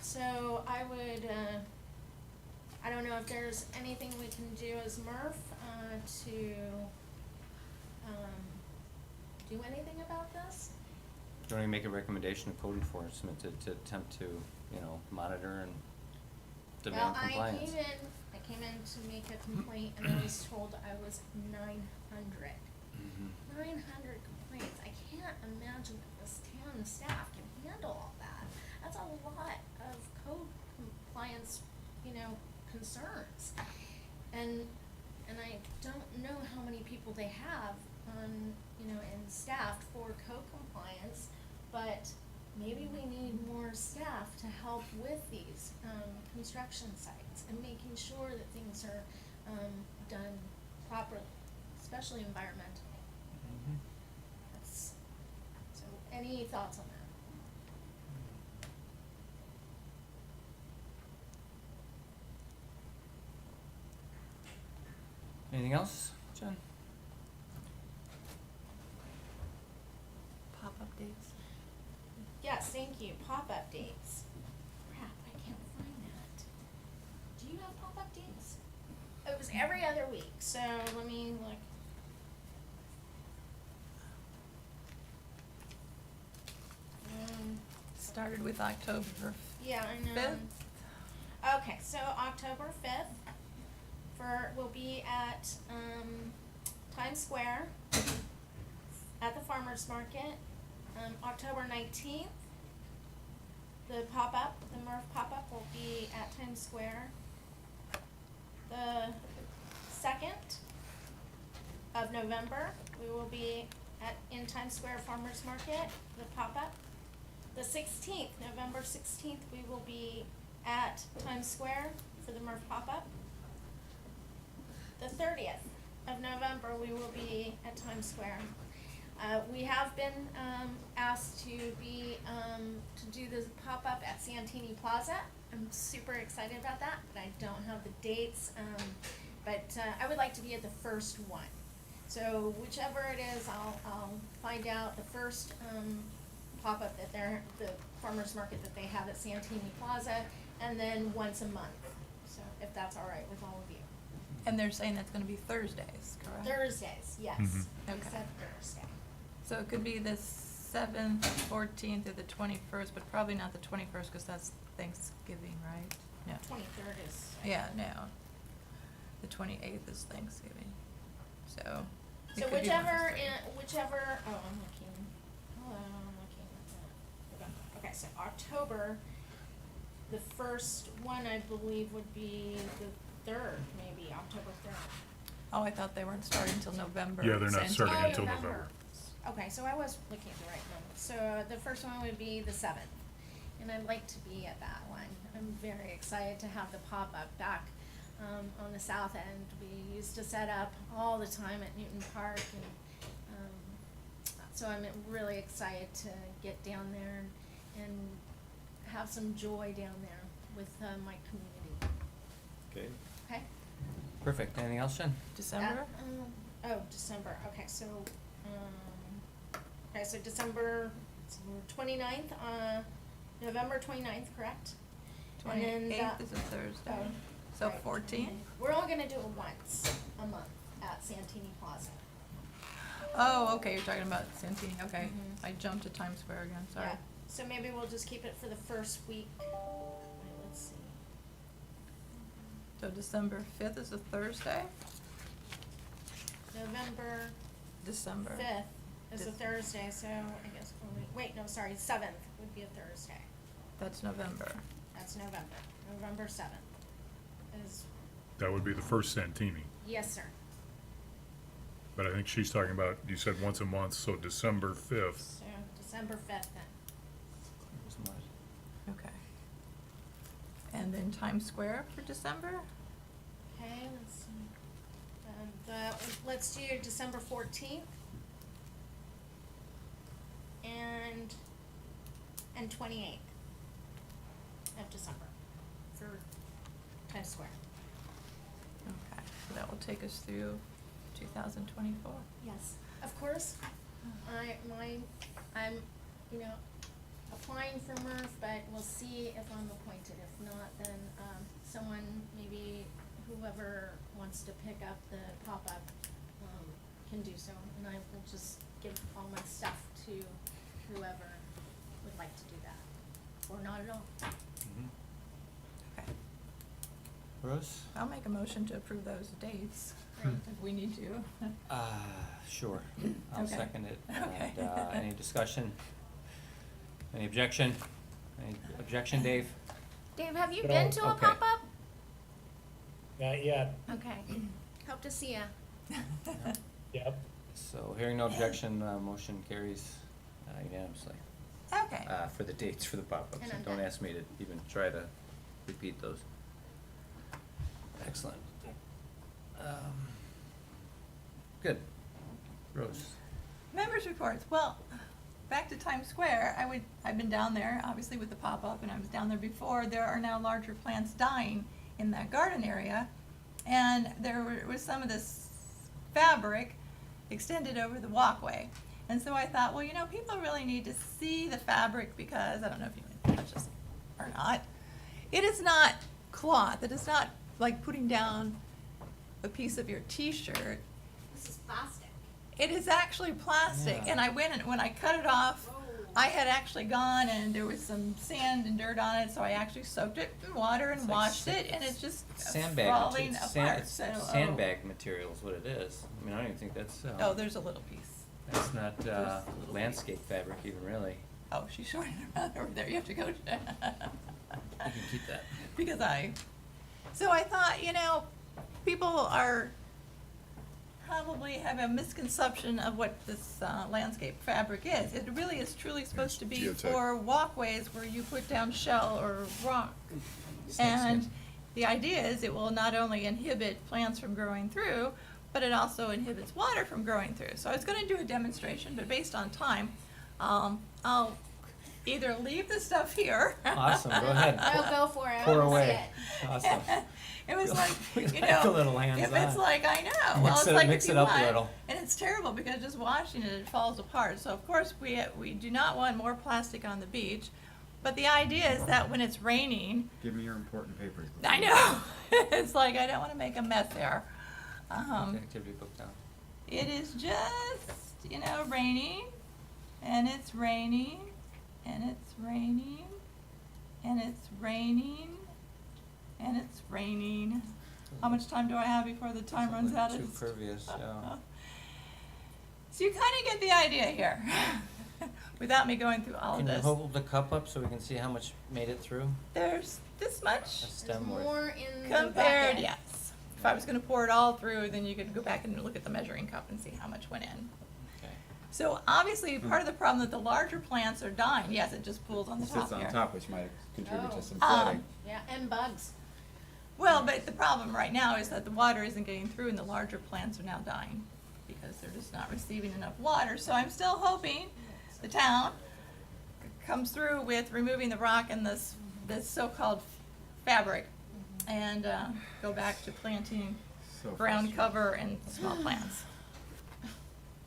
So I would, I don't know if there's anything we can do as MRF, to, do anything about this? Do you want to make a recommendation to code enforcement to attempt to, you know, monitor and demand compliance? Well, I came in to make a complaint, and I was told I was 900. Mhm. 900 complaints. I can't imagine that this town staff can handle all that. That's a lot of code compliance, you know, concerns. And I don't know how many people they have on, you know, and staffed for code compliance, but maybe we need more staff to help with these, construction sites, and making sure that things are, done properly, especially environmentally. Mhm. That's, so any thoughts on that? Anything else, Jen? Pop-up dates. Yes, thank you. Pop-up dates. Crap, I can't find that. Do you have pop-up dates? It was every other week, so let me look. Started with October Yeah, I know. 5th. Okay, so October 5th will be at, Times Square at the Farmers Market. October 19th, the pop-up, the MRF pop-up will be at Times Square. The 2nd of November, we will be in Times Square Farmers Market, the pop-up. The 16th, November 16th, we will be at Times Square for the MRF pop-up. The 30th of November, we will be at Times Square. We have been asked to to do the pop-up at Santini Plaza. I'm super excited about that, but I don't have the dates. But I would like to be at the first one. So whichever it is, I'll find out the first pop-up that the farmer's market that they have at Santini Plaza, and then once a month. So if that's all right with all of you. And they're saying that's gonna be Thursdays, correct? Thursdays, yes. Mhm. They Okay. said Thursday. So it could be the 7th, 14th, or the 21st, but probably not the 21st, because that's Thanksgiving, right? No. 23rd is. Yeah, no. The 28th is Thanksgiving, so. it So could be whichever, Wednesday. oh, I'm looking, hold on, I'm looking at that. Okay, so October, the first one I believe would be the 3rd, maybe, October 3rd. Oh, I thought they weren't starting until November. Yeah, they're not Same starting time. until November. Okay, so I was looking at the right one. So the first one would be the 7th, and I'd like to be at that one. I'm very excited to have the pop-up back on the south end. We used to set up all the time at Newton Park, and so I'm really excited to get down there and have some joy down there with my community. Okay. Okay? Perfect. Anything else, Jen? December? December, okay, so, December 29th, November 29th, correct? And then 28th is a Thursday, oh, so right. 14th? We're only gonna do it once a month at Santini Plaza. Oh, okay, you're talking about Santini, okay. Mhm. I jumped to Times Square again, sorry. Yeah, so maybe we'll just keep it for the first week. Wait, let's see. So December 5th is a Thursday? November December. 5th is a Dec- Thursday, so I guess, wait, no, sorry, 7th would be a Thursday. That's November. That's November. November 7th is, That would be the first Santini. yes, sir. But I think she's talking about, you said once a month, so December 5th. So December 5th then. Okay. And then Times Square for December? Okay, let's see. Let's do December 14th. And 28th of December for Times Square. Okay, so that will take us through 2024. Yes. Of course, I'm, applying for MRF, but we'll see if I'm appointed. If not, then, someone, maybe whoever wants to pick up the pop-up, can do so. And I will just give all my stuff to whoever would like to do that, or not at all. Okay, Rose? I'll make a motion to approve those dates Great. if we need to. Sure. I'll Okay. second it. Okay. And, any discussion? Any objection? Any objection, Dave? Dave, have you No. been to a Okay. pop-up? Not yet. Okay. Hope to see ya. Yep. So hearing no objection, motion carries unanimously. Okay. For the dates for the pop-ups, And I'm and don't done. ask me to even try to repeat those. Excellent. Good. Rose? Members' reports, well, back to Times Square, I've been down there, obviously with the pop-up, and I was down there before. There are now larger plants dying in that garden area, and there was some of this fabric extended over the walkway. And so I thought, well, people really need to see the fabric, because, I don't know if you can touch this or not, it is not cloth, it is not like putting down a piece of your t-shirt. This is plastic. It is actually plastic, Yeah. and I went and when I cut it off, Whoa. I had actually gone and there was some sand and dirt on it, so I actually soaked it in water and It's like washed it, and it's just Sandbag, falling it's apart. it's So, sandbag material is what it is. I mean, I don't even think that's, Oh, there's a little piece. that's not, There's a little landscape fabric even, really. Oh, she's showing it around over there. You have to go. You can keep that. Because so I thought, people are probably have a misconception of what this landscape fabric is. It really is truly supposed to be geotech. for walkways where you put down shell or rock. Snakeskin. And the idea is it will not only inhibit plants from growing through, but it also inhibits water from growing through. So I was gonna do a demonstration, but based on time, I'll either leave the stuff here. Awesome, go ahead. I'll go for it. I Pour wanna see away. it. Awesome. It was like, We you like know, a little if hands-on. it's like, I know, well, Mix it's it- like mix if it you up a want, little. and it's terrible because just washing it, it falls apart. So of course, we do not want more plastic on the beach, but the idea is that when it's raining, Give me your important papers. I know, it's like, I don't wanna make a mess there. Put the activity book down. It is just, raining and it's raining, and it's raining, and it's raining, and it's raining. How much time do I have before the time runs out? Too It's- pervious, yeah. So you kind of get the idea here, without me going through all of Can you this. hold the cup up so we can see how much made it through? There's this much. A There's stem worth. more in the Compared, bucket. yes. If I was gonna pour it all through, then you could go back and look at the measuring cup and see how much went in. Okay. So obviously, part of the problem that the larger plants are dying, yes, it just pools on the It top sits on here. top, which might contribute Oh. to some flooding. Yeah, and bugs. Well, but the problem right now is that the water isn't getting through and the larger plants are now dying because they're just not receiving enough water. So I'm still hoping the town comes through with removing the rock and this so-called fabric and go back to planting So ground cover and small plants.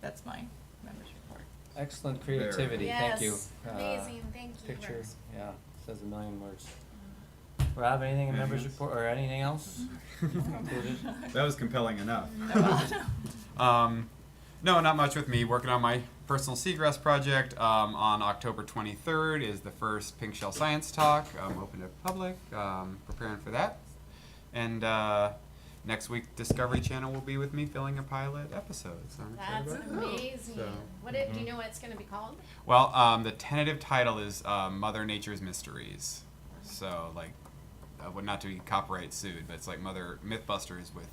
That's my members report. Excellent creativity, thank you. Yes, amazing, thank you. Picture, Rose. yeah, says a million words. Rob, anything in members Anything report, or anything else included? That was compelling enough. No. No, not much with me. Working on my personal seagrass project. On October 23rd is the first Pink Shell Science Talk. Open to public. Preparing for that. And next week, Discovery Channel will be with me filming a pilot episode. So I'm excited That's about that. amazing. So, Do you know what it's gonna be called? well, the tentative title is Mother Nature's Mysteries. So, like, would not to be copyright sued, but it's like Mother Mythbusters with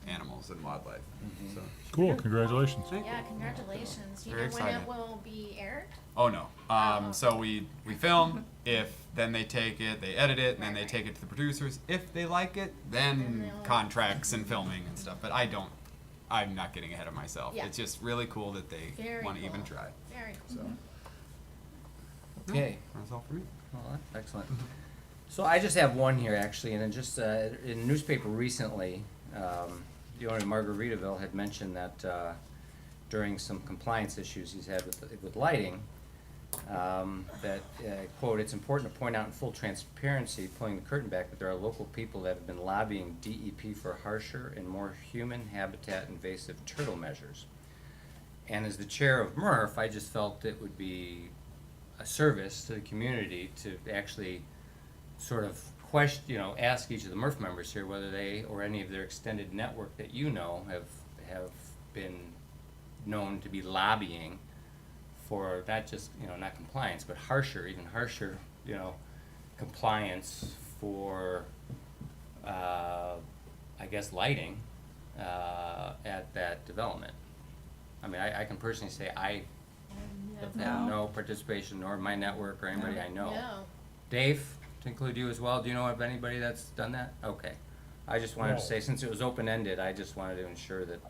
animals and wildlife. So. Cool, congratulations. Yeah, congratulations. You Very know when exciting. it will be aired? Oh no. Oh. So we film. If then they take it, they edit it, and then they Right. take it to the producers. If they like it, Then then they'll- contracts and filming and stuff. But I'm not getting ahead of myself. Yeah. It's just really cool that they Very want to even cool. try. Very cool. So Okay. that's all for me. Well, excellent. So I just have one here actually, and it just, in a newspaper recently, the owner of Margaritaville had mentioned that, during some compliance issues he's had with lighting, that, quote, "It's important to point out in full transparency, pulling the curtain back, that there are local people that have been lobbying DEP for harsher and more human habitat invasive turtle measures. And as the chair of MRF, I just felt it would be a service to the community to actually sort of ask each of the MRF members here whether they or any of their extended network that you know have been known to be lobbying for not just, not compliance, but even harsher, compliance for, I guess, lighting, at that development. I mean, I can personally say I have had No. no participation, nor my network or anybody I know. No. Dave, to include you as well, do you know of anybody that's done that? Okay. I just wanted to No. say, since it was open-ended, I just wanted to ensure that,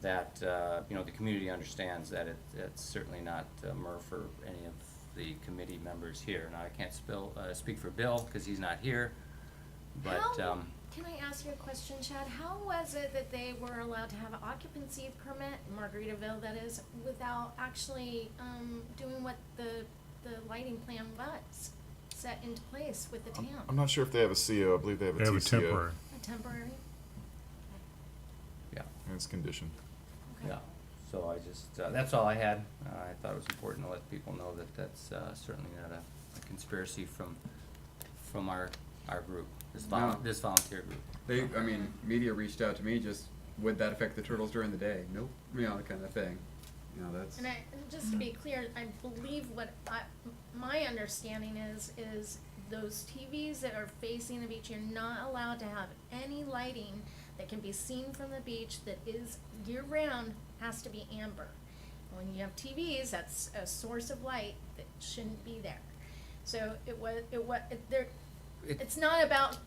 the community understands that it's certainly not Murph or any of the committee members here. Now, I can't speak for Bill, because he's not here, but, How, can I ask you a question, Chad? How was it that they were allowed to have an occupancy permit, Margaritaville that is, without actually doing what the lighting plan was set into place with the town? I'm not sure if they have a CO. I believe they have a They have a TCO. temporary. A temporary? yeah. And it's conditioned. Okay. Yeah, so I just, that's all I had. I thought it was important to let people know that that's certainly not a conspiracy from our group, No. this volunteer group. Media reached out to me. Just would that affect the turtles during the day? Nope. That kind of thing. That's. And just to be clear, I believe my understanding is those TVs that are facing the beach, you're not allowed to have any lighting that can be seen from the beach that is year-round, has to be amber. When you have TVs, that's a source of light that shouldn't be there. So it's not about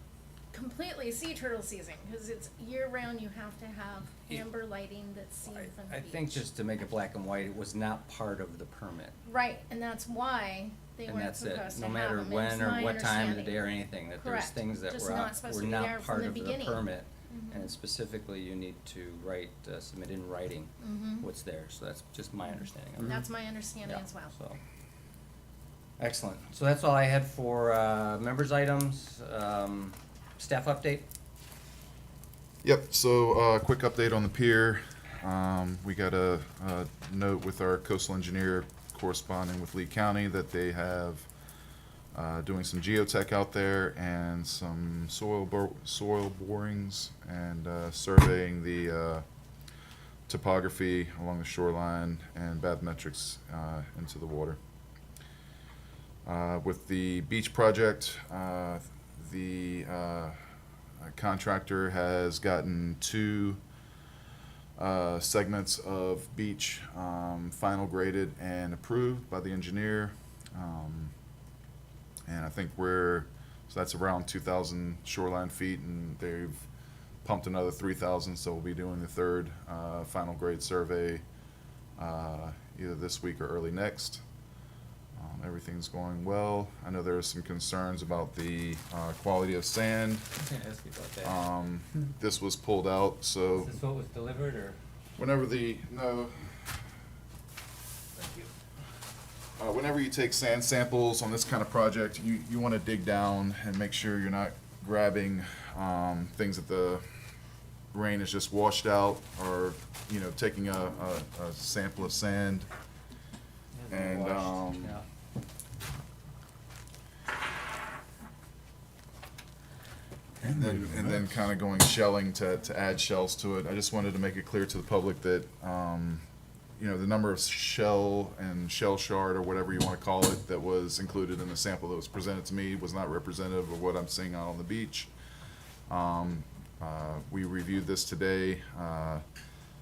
completely sea turtle season, because it's year-round, you have to have amber lighting that's seen from the I beach. think just to make it black and white, it was not part of the permit. Right, and that's why they And weren't that's it, supposed to no have matter them. when It's or my what time of the understanding. day or anything, that there's Correct. things that Just were not supposed were to be not there from part the of the beginning. permit. Mhm. And specifically, you need to submit in writing Mhm. what's there, so that's just my understanding of it. That's my understanding Yeah, as well. so. Excellent. So that's all I had for members' items. Staff update? Yep, so quick update on the pier. We got a note with our coastal engineer corresponding with Lee County that they have doing some geotech out there and some soil borings and surveying the topography along the shoreline and bathymetrics into the water. With the beach project, the contractor has gotten 2 segments of beach final graded and approved by the engineer. And I think so that's around 2,000 shoreline feet, and they've pumped another 3,000, so we'll be doing the 3rd final grade survey either this week or early next. Everything's going well. I know there are some concerns about the quality of sand. I was gonna ask you about that. This was pulled out, so Is this what was delivered, or? whenever whenever you take sand samples on this kind of project, you want to dig down and make sure you're not grabbing things that the rain has just washed out, or taking a sample of sand and Yeah. and then kind of going shelling to add shells to it. I just wanted to make it clear to the public that the number of shell and shell shard, or whatever you want to call it, that was included in the sample that was presented to me was not representative of what I'm seeing out on the beach. We reviewed this today,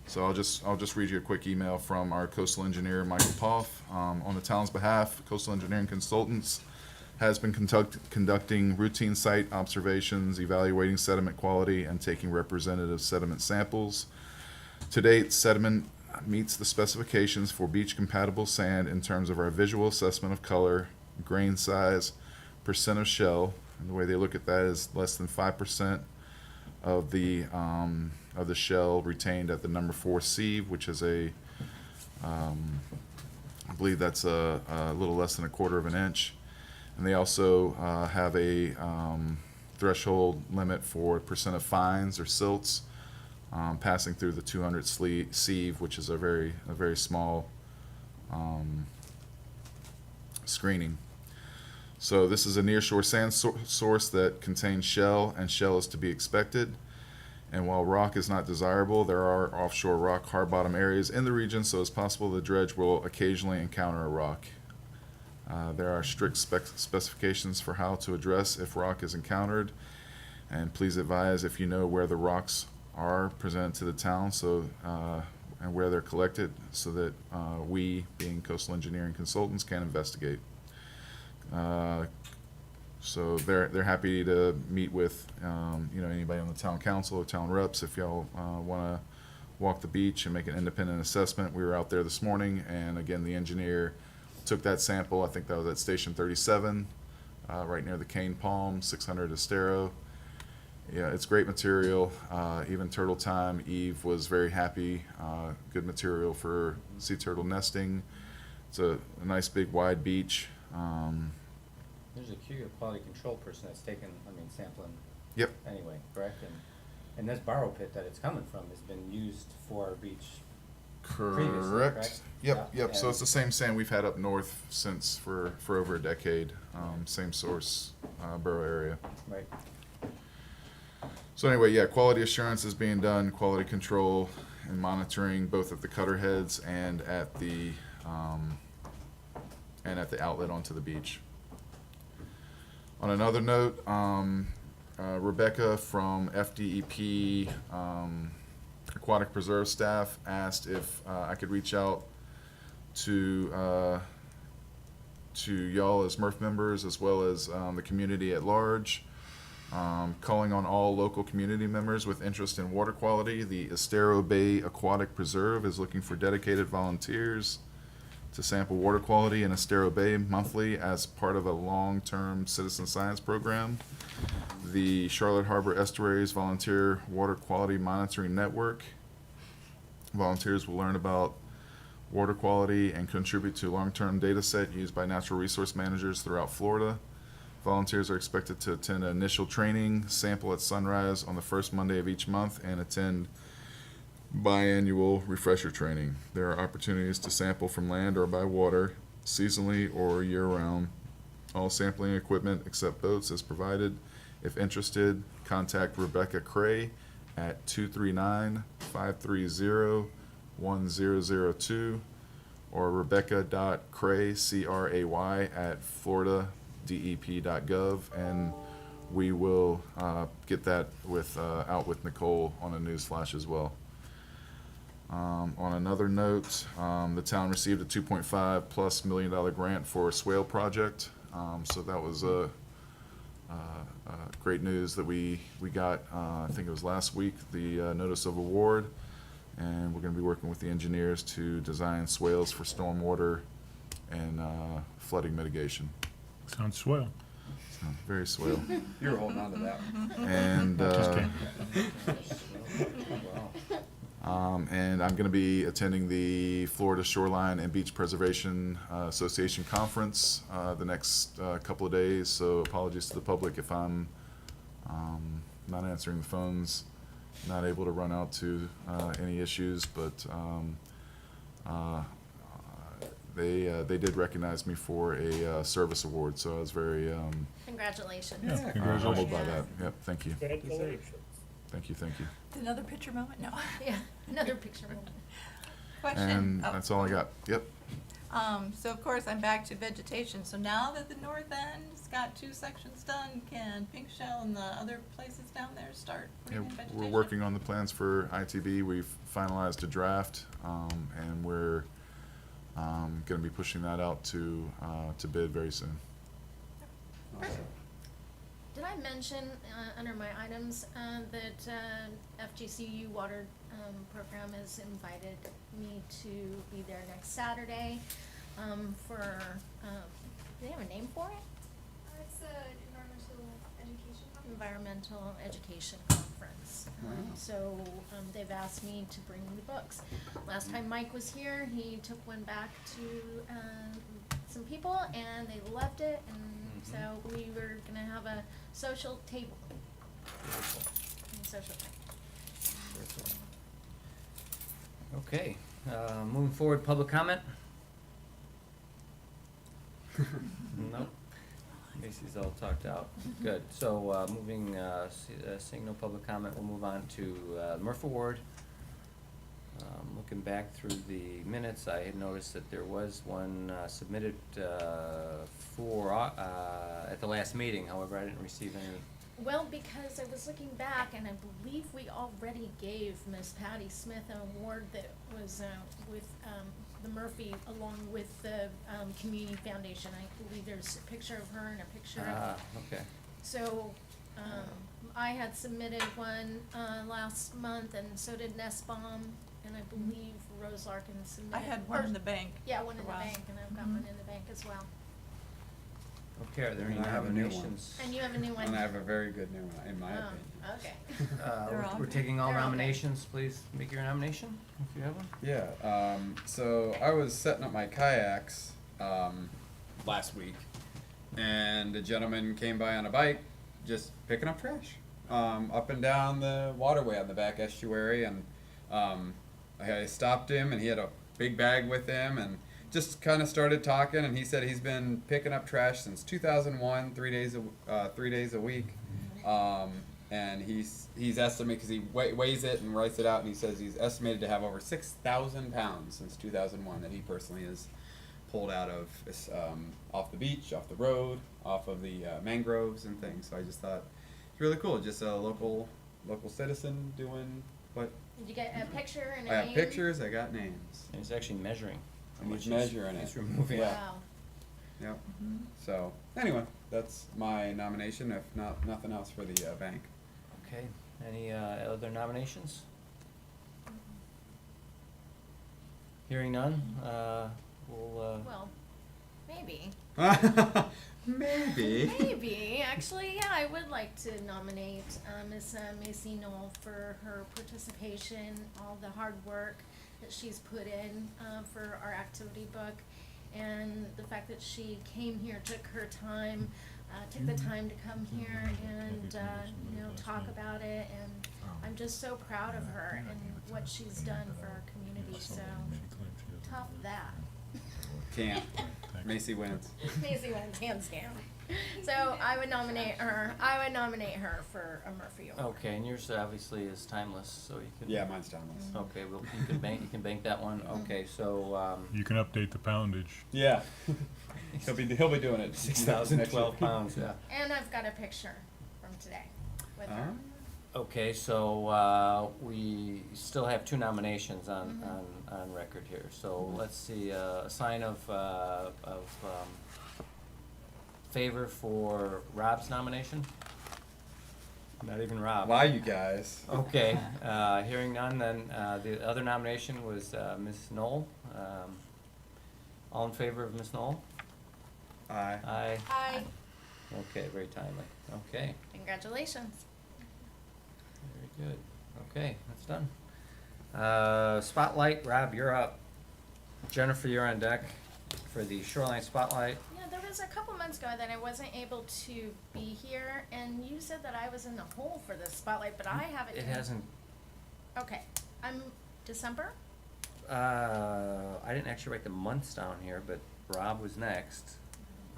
so I'll just read you a quick email from our coastal engineer, Michael Poff. On the town's behalf, Coastal Engineering Consultants has been conducting routine site observations, evaluating sediment quality, and taking representative sediment samples. To date, sediment meets the specifications for beach-compatible sand in terms of our visual assessment of color, grain size, percent of shell, and the way they look at that is less than 5% of the shell retained at the number 4 sieve, which is I believe that's a little less than 1/4 of an inch. And they also have a threshold limit for percent of fines or silts passing through the 200 sieve, which is a very small screening. So this is a nearshore sand source that contains shell, and shell is to be expected. And while rock is not desirable, there are offshore rock hard bottom areas in the region, so it's possible the dredge will occasionally encounter a rock. There are strict specifications for how to address if rock is encountered, and please advise if you know where the rocks are presented to the town, and where they're collected, so that we, being Coastal Engineering Consultants, can investigate. So they're happy to meet with anybody on the town council or town reps if y'all want to walk the beach and make an independent assessment. We were out there this morning, and again, the engineer took that sample. I think that was at Station 37, right near the Cane Palm, 600 Estero. Yeah, it's great material. Even Turtle Time, Eve was very happy. Good material for sea turtle nesting. It's a nice big wide beach. There's a quality control person that's taken, sampling. Yep. Anyway, correct? And this borrow pit that it's coming from has been used for our beach previously, correct? Yep. Yeah, So and- it's the same sand we've had up north since for over a decade. Same source, borough area. Right. So anyway, yeah, quality assurance is being done, quality control and monitoring both at the cutter heads and at the outlet onto the beach. On another note, Rebecca from FDEP Aquatic Preserve staff asked if I could reach out to y'all as MRF members, as well as the community at large, calling on all local community members with interest in water quality. The Estero Bay Aquatic Preserve is looking for dedicated volunteers to sample water quality in Estero Bay monthly as part of a long-term citizen science program. The Charlotte Harbor Estuaries Volunteer Water Quality Monitoring Network. Volunteers will learn about water quality and contribute to a long-term data set used by natural resource managers throughout Florida. Volunteers are expected to attend an initial training, sample at sunrise on the first Monday of each month, and attend biannual refresher training. There are opportunities to sample from land or by water seasonally or year-round. All sampling equipment except boats is provided. If interested, contact Rebecca Cray at 239-530-1002 or rebecca.cray, C-R-A-Y, at floridadep.gov, and we will get that out with Nicole on a news flash as well. On another note, the town received a $2.5+ million grant for a swale project. So that was great news that we got, I think it was last week, the notice of award. And we're going to be working with the engineers to design swales for stormwater and flooding mitigation. Sounds swell. So, very swale. You were holding on to that one. And Just kidding. and I'm going to be attending the Florida Shoreline and Beach Preservation Association Conference the next couple of days. So apologies to the public if I'm not answering the phones, not able to run out to any issues, but they did recognize me for a service award, so I was very Congratulations. Yeah. humbled by Yeah. that. Yep, thank you. Congratulations. Thank you, thank you. Another picture moment? No. Yeah, another picture moment. Question? And Oh. that's all I got. Yep. So of course, I'm back to vegetation. So now that the north end's got 2 sections done, can Pink Shell and the other places down there start Yeah, putting in vegetation? we're working on the plans for ITB. We've finalized a draft, and we're going to be pushing that out to bid very soon. Did I mention under my items that FGCU Water Program has invited me to be there next Saturday for, do they have a name for it? It's the Environmental Education Conference. So they've asked me to bring the books. Last time Mike was here, he took one back to some people and they loved it, and so we were gonna have a social table. Social table. Okay, moving forward, public comment? Nope. Macy's all talked out. Good. So, seeing no public comment, we'll move on to Murph Award. Looking back through the minutes, I had noticed that there was one submitted for at the last meeting. However, I didn't receive any. Well, because I was looking back, and I believe we already gave Miss Patty Smith an award that was with the Murphy, along with the Community Foundation. I believe there's a picture of her and a picture of. Okay. So, I had submitted one last month, and so did Nussbaum, and I believe Rose Larkin submitted. I had one in the bank. Yeah, one in the Wow. bank, and I've got one in the bank as well. Okay, are there any And I have a new one. nominations? And you have a new one? And I have a very good new one, in my Oh, opinion. okay. They're all We're good. taking all They're all good. nominations. Please make your nomination if you have one. Yeah, so I was setting up my kayaks last week, and a gentleman came by on a bike, just picking up trash up and down the waterway on the back estuary, and I stopped him, and he had a big bag with him, and just kind of started talking, and he said he's been picking up trash since 2001, 3 days a week. And he's estimated, because he weighs it and writes it out, and he says he's estimated to have over 6,000 pounds since 2001 that he personally has pulled out of off the beach, off the road, off of the mangroves and things. So I just thought it's really cool, just a local citizen doing what. Did you get a picture and a I name? have pictures, I got names. And he's actually measuring. how And much he's measuring he's it. removing. Yeah. Wow. Yep. So anyway, that's my nomination. If nothing else for the bank. Okay, any other nominations? Hearing none, we'll, Well, maybe. Maybe. Maybe. Actually, yeah, I would like to nominate Miss Macy Knoll for her participation, all the hard work that she's put in for our activity book, and the fact that she came here, took her time, took the time to come here and, talk about it, and I'm just so proud of her and what she's done for our community, so tough that. Can't. Macy wins. Macy wins, hands down. So I would nominate her, for a Murphy Award. Okay, and yours obviously is timeless, so you can. Yeah, mine's timeless. Okay, well, you can bank that one. Okay, so, You can update the poundage. Yeah. he'll be doing it. 6,012 pounds, yeah. And I've got a picture from today with her. Okay, so, we still have 2 nominations on record here. So let's see, a sign of favor for Rob's nomination? Not even Rob. Why, you guys? Okay, hearing none, then, the other nomination was, Ms. Knoll. All in favor of Ms. Knoll? Aye. Aye. Hi, Okay, very timely. Okay, congratulations. very good. Okay, that's done. Spotlight, Rob, you're up. Jennifer, you're on deck for the Shoreline Spotlight. Yeah, there was a couple months ago that I wasn't able to be here, and you said that I was in the hole for this spotlight, but I haven't. It hasn't, Okay, I'm December? I didn't actually write the months down here, but Rob was next.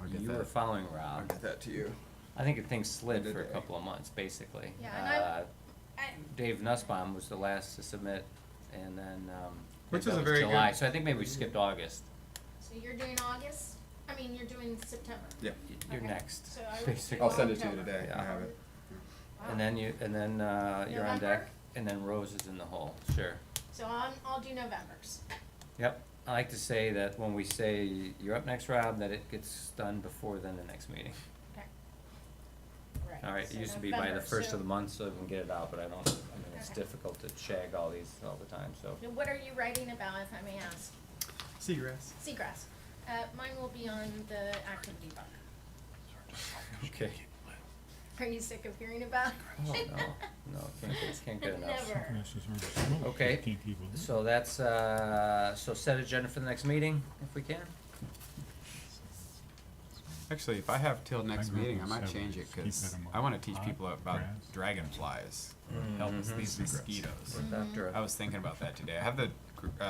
I'll get You that. were following I'll Rob. get that to you. I think things slid Did for a they? couple of months, basically. Yeah, and I, Dave Nussbaum was the last to submit, and then, Which that is a was very July, good- so I think maybe we skipped August. so you're doing August? I mean, you're doing September? Yeah. You're Okay. next, So I would basically. do I'll send it to you October. today. I Yeah. have it. Wow. And then you're on November? deck, and then Rose is in the hole, sure. So I'll do November's. Yep, I like to say that when we say you're up next, Rob, that it gets done before then the next meeting. Okay. Right. All right, it so used to be by the November, first so- of the month, so we can get it out, but I mean, it's Okay. difficult to shag all these all the time, so. Now, what are you writing about, if I may ask? Seagrass. Seagrass. Mine will be on the activity book. Okay. Are you sick of hearing about it? Oh, no, can't get enough. Never. Okay, so that's, so set agenda for the next meeting, if we can. Actually, if I have till next grew up meeting, I with might 7. change it Keep because that in I want to mind. teach Hot people about grass. dragonflies. Help us these Seagrass. mosquitoes. With Dr. I was thinking about that today. I have the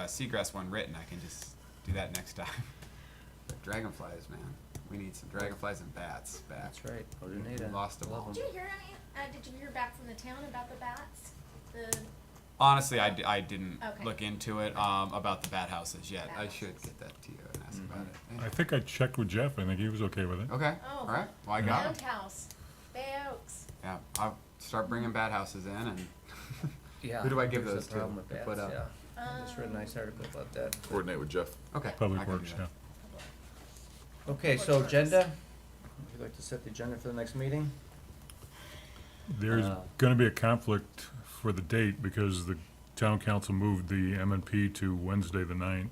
seagrass one written. I can just do that next time. But dragonflies, man, we need some dragonflies and bats back. That's right, Odenita. We lost them Love all. Did you hear any, did you hear back from the town about the bats? The, Honestly, I didn't Okay. look into it about the bat houses yet. Bat I should houses. get that to you and ask about it. I think I checked with Jeff, I think he was okay with it. Okay. Oh. All right. Well, I got it. Roundhouse, Bay Oaks. Yeah, I'll start bringing bat houses in and. Yeah. Who do I give there's those a to? problem with to bats, put up? yeah. I just read a nice article about that. Coordinate with Jeff. Okay. Public I can do Works, that. yeah. Okay, so agenda, would you like to set the agenda for the next meeting? There's Uh, gonna be a conflict for the date because the town council moved the M&P to Wednesday the 9th.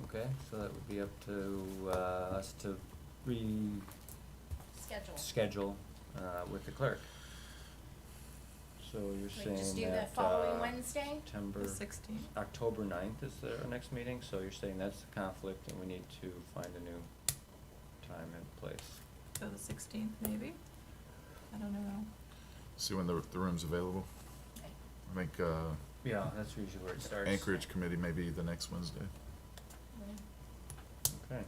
Okay, so that would be up to, us to Schedule. reschedule, with the clerk. So you're We just do saying the that, following Wednesday? September, The 16th. October 9th is our next meeting, so you're saying that's a conflict and we need to find a new time and place. So the 16th, maybe? I don't know. See when the room's available. Okay. I think Yeah, that's usually where it starts. Anchorage Committee may be the next Wednesday. Okay.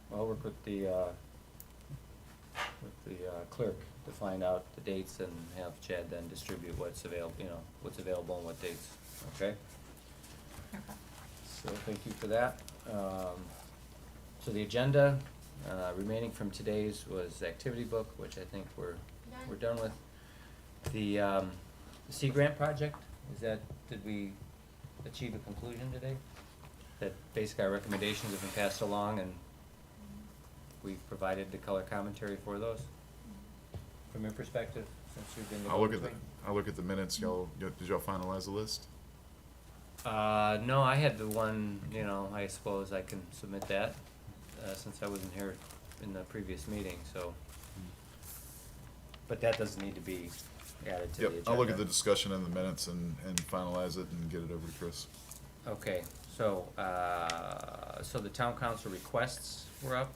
Well, I'll work with the clerk to find out the dates and have Chad then distribute what's available, what's available and what dates, okay? Okay. So thank you for that. So the agenda, remaining from today's was activity book, which I think we're done with. The Sea Grant project, did we achieve a conclusion today? That basically our recommendations have been passed along and we've provided the color commentary for those? From your perspective, since you've been the I'll look at go-between? the minutes. Did y'all finalize the list? No, I had the one, I suppose I can submit that, since I wasn't here in the previous meeting, so. But that doesn't need to be added to the Yep, agenda. I'll look at the discussion in the minutes and finalize it and get it over to Chris. Okay, so, so the town council requests were up.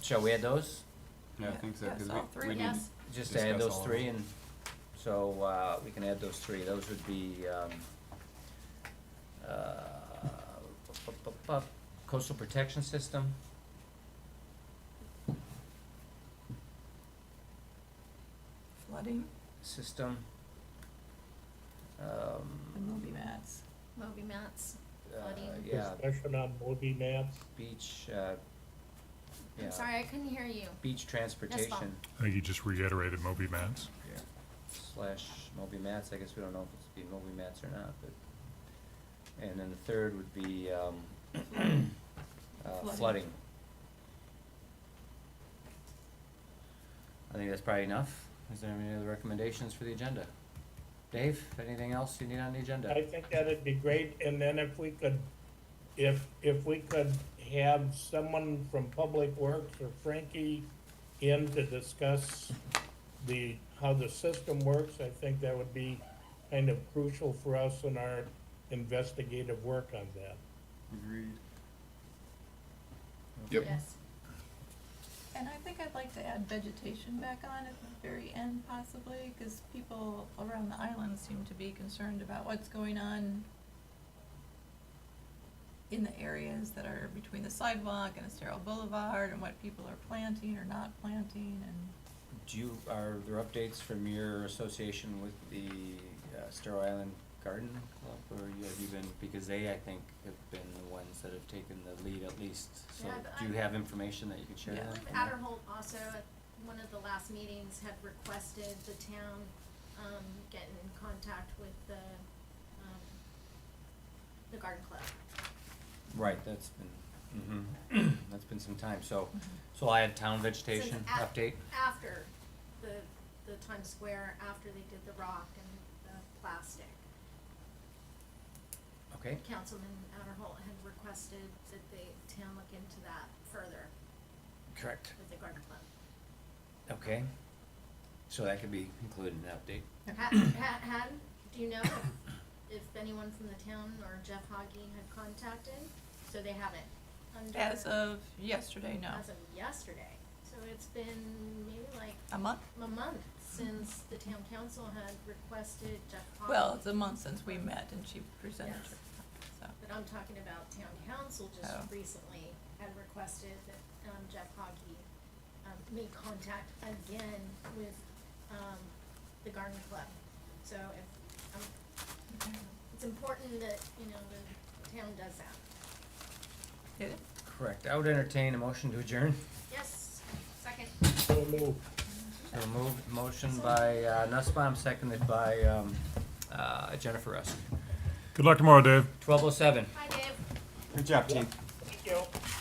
Shall we add those? Yeah, I think so. Yes, 'Cause all three, we need yes. to Just add discuss those all of 3 them. and, so, we can add those 3. Those would be, Coastal Protection System. Flooding System. and Moby Mats. Moby mats, flooding. Yeah, Discussion on Moby maps. beach, I'm yeah, sorry, I couldn't hear you. beach transportation. I think you just reiterated Moby Mats. Slash Moby Mats, I guess we don't know if it's be Moby Mats or not, but, and then the third would be, flooding. I think that's probably enough. Is there any other recommendations for the agenda? Dave, anything else you need on the agenda? I think that'd be great, and then if we could, if we could have someone from Public Works or Frankie in to discuss how the system works, I think that would be kind of crucial for us in our investigative work on that. Agreed. Yep. Yes. And I think I'd like to add vegetation back on at the very end possibly, because people around the island seem to be concerned about what's going on in the areas that are between the sidewalk and Estero Boulevard, and what people are planting or not planting, and Are there updates from your association with the Staro Island Garden Club, or have you been, because they, I think, have been the ones that have taken the lead at least, so Yeah, but do you have information that you can share Yeah. I with believe them? Adderholt also at one of the last meetings had requested the town, get in contact with the garden club. Right, that's been, that's been some time, so I had town vegetation Since update. After the Times Square, after they did the rock and the plastic. Okay, Councilman Adderholt had requested that the town look into that further correct, with the garden club. okay. So that could be included in the update. Do you know if anyone from the town or Jeff Hoggy had contacted? So they haven't under. as of yesterday, no. As of yesterday. So it's been maybe like A month? a month since the town council had requested Jeff Hoggy. Well, it's a month since we met and she presented Yes. her, so. But I'm talking about town council just Oh. recently had requested that, Jeff Hoggy, make contact again with, the garden club. So if, it's important that, the town does that. Did it? Correct, I would entertain a motion to adjourn. Yes, second. So moved. So motion by Nussbaum, seconded by Jennifer Rusk. Good luck tomorrow, Dave. 12:07. Hi, Dave. Good job, team.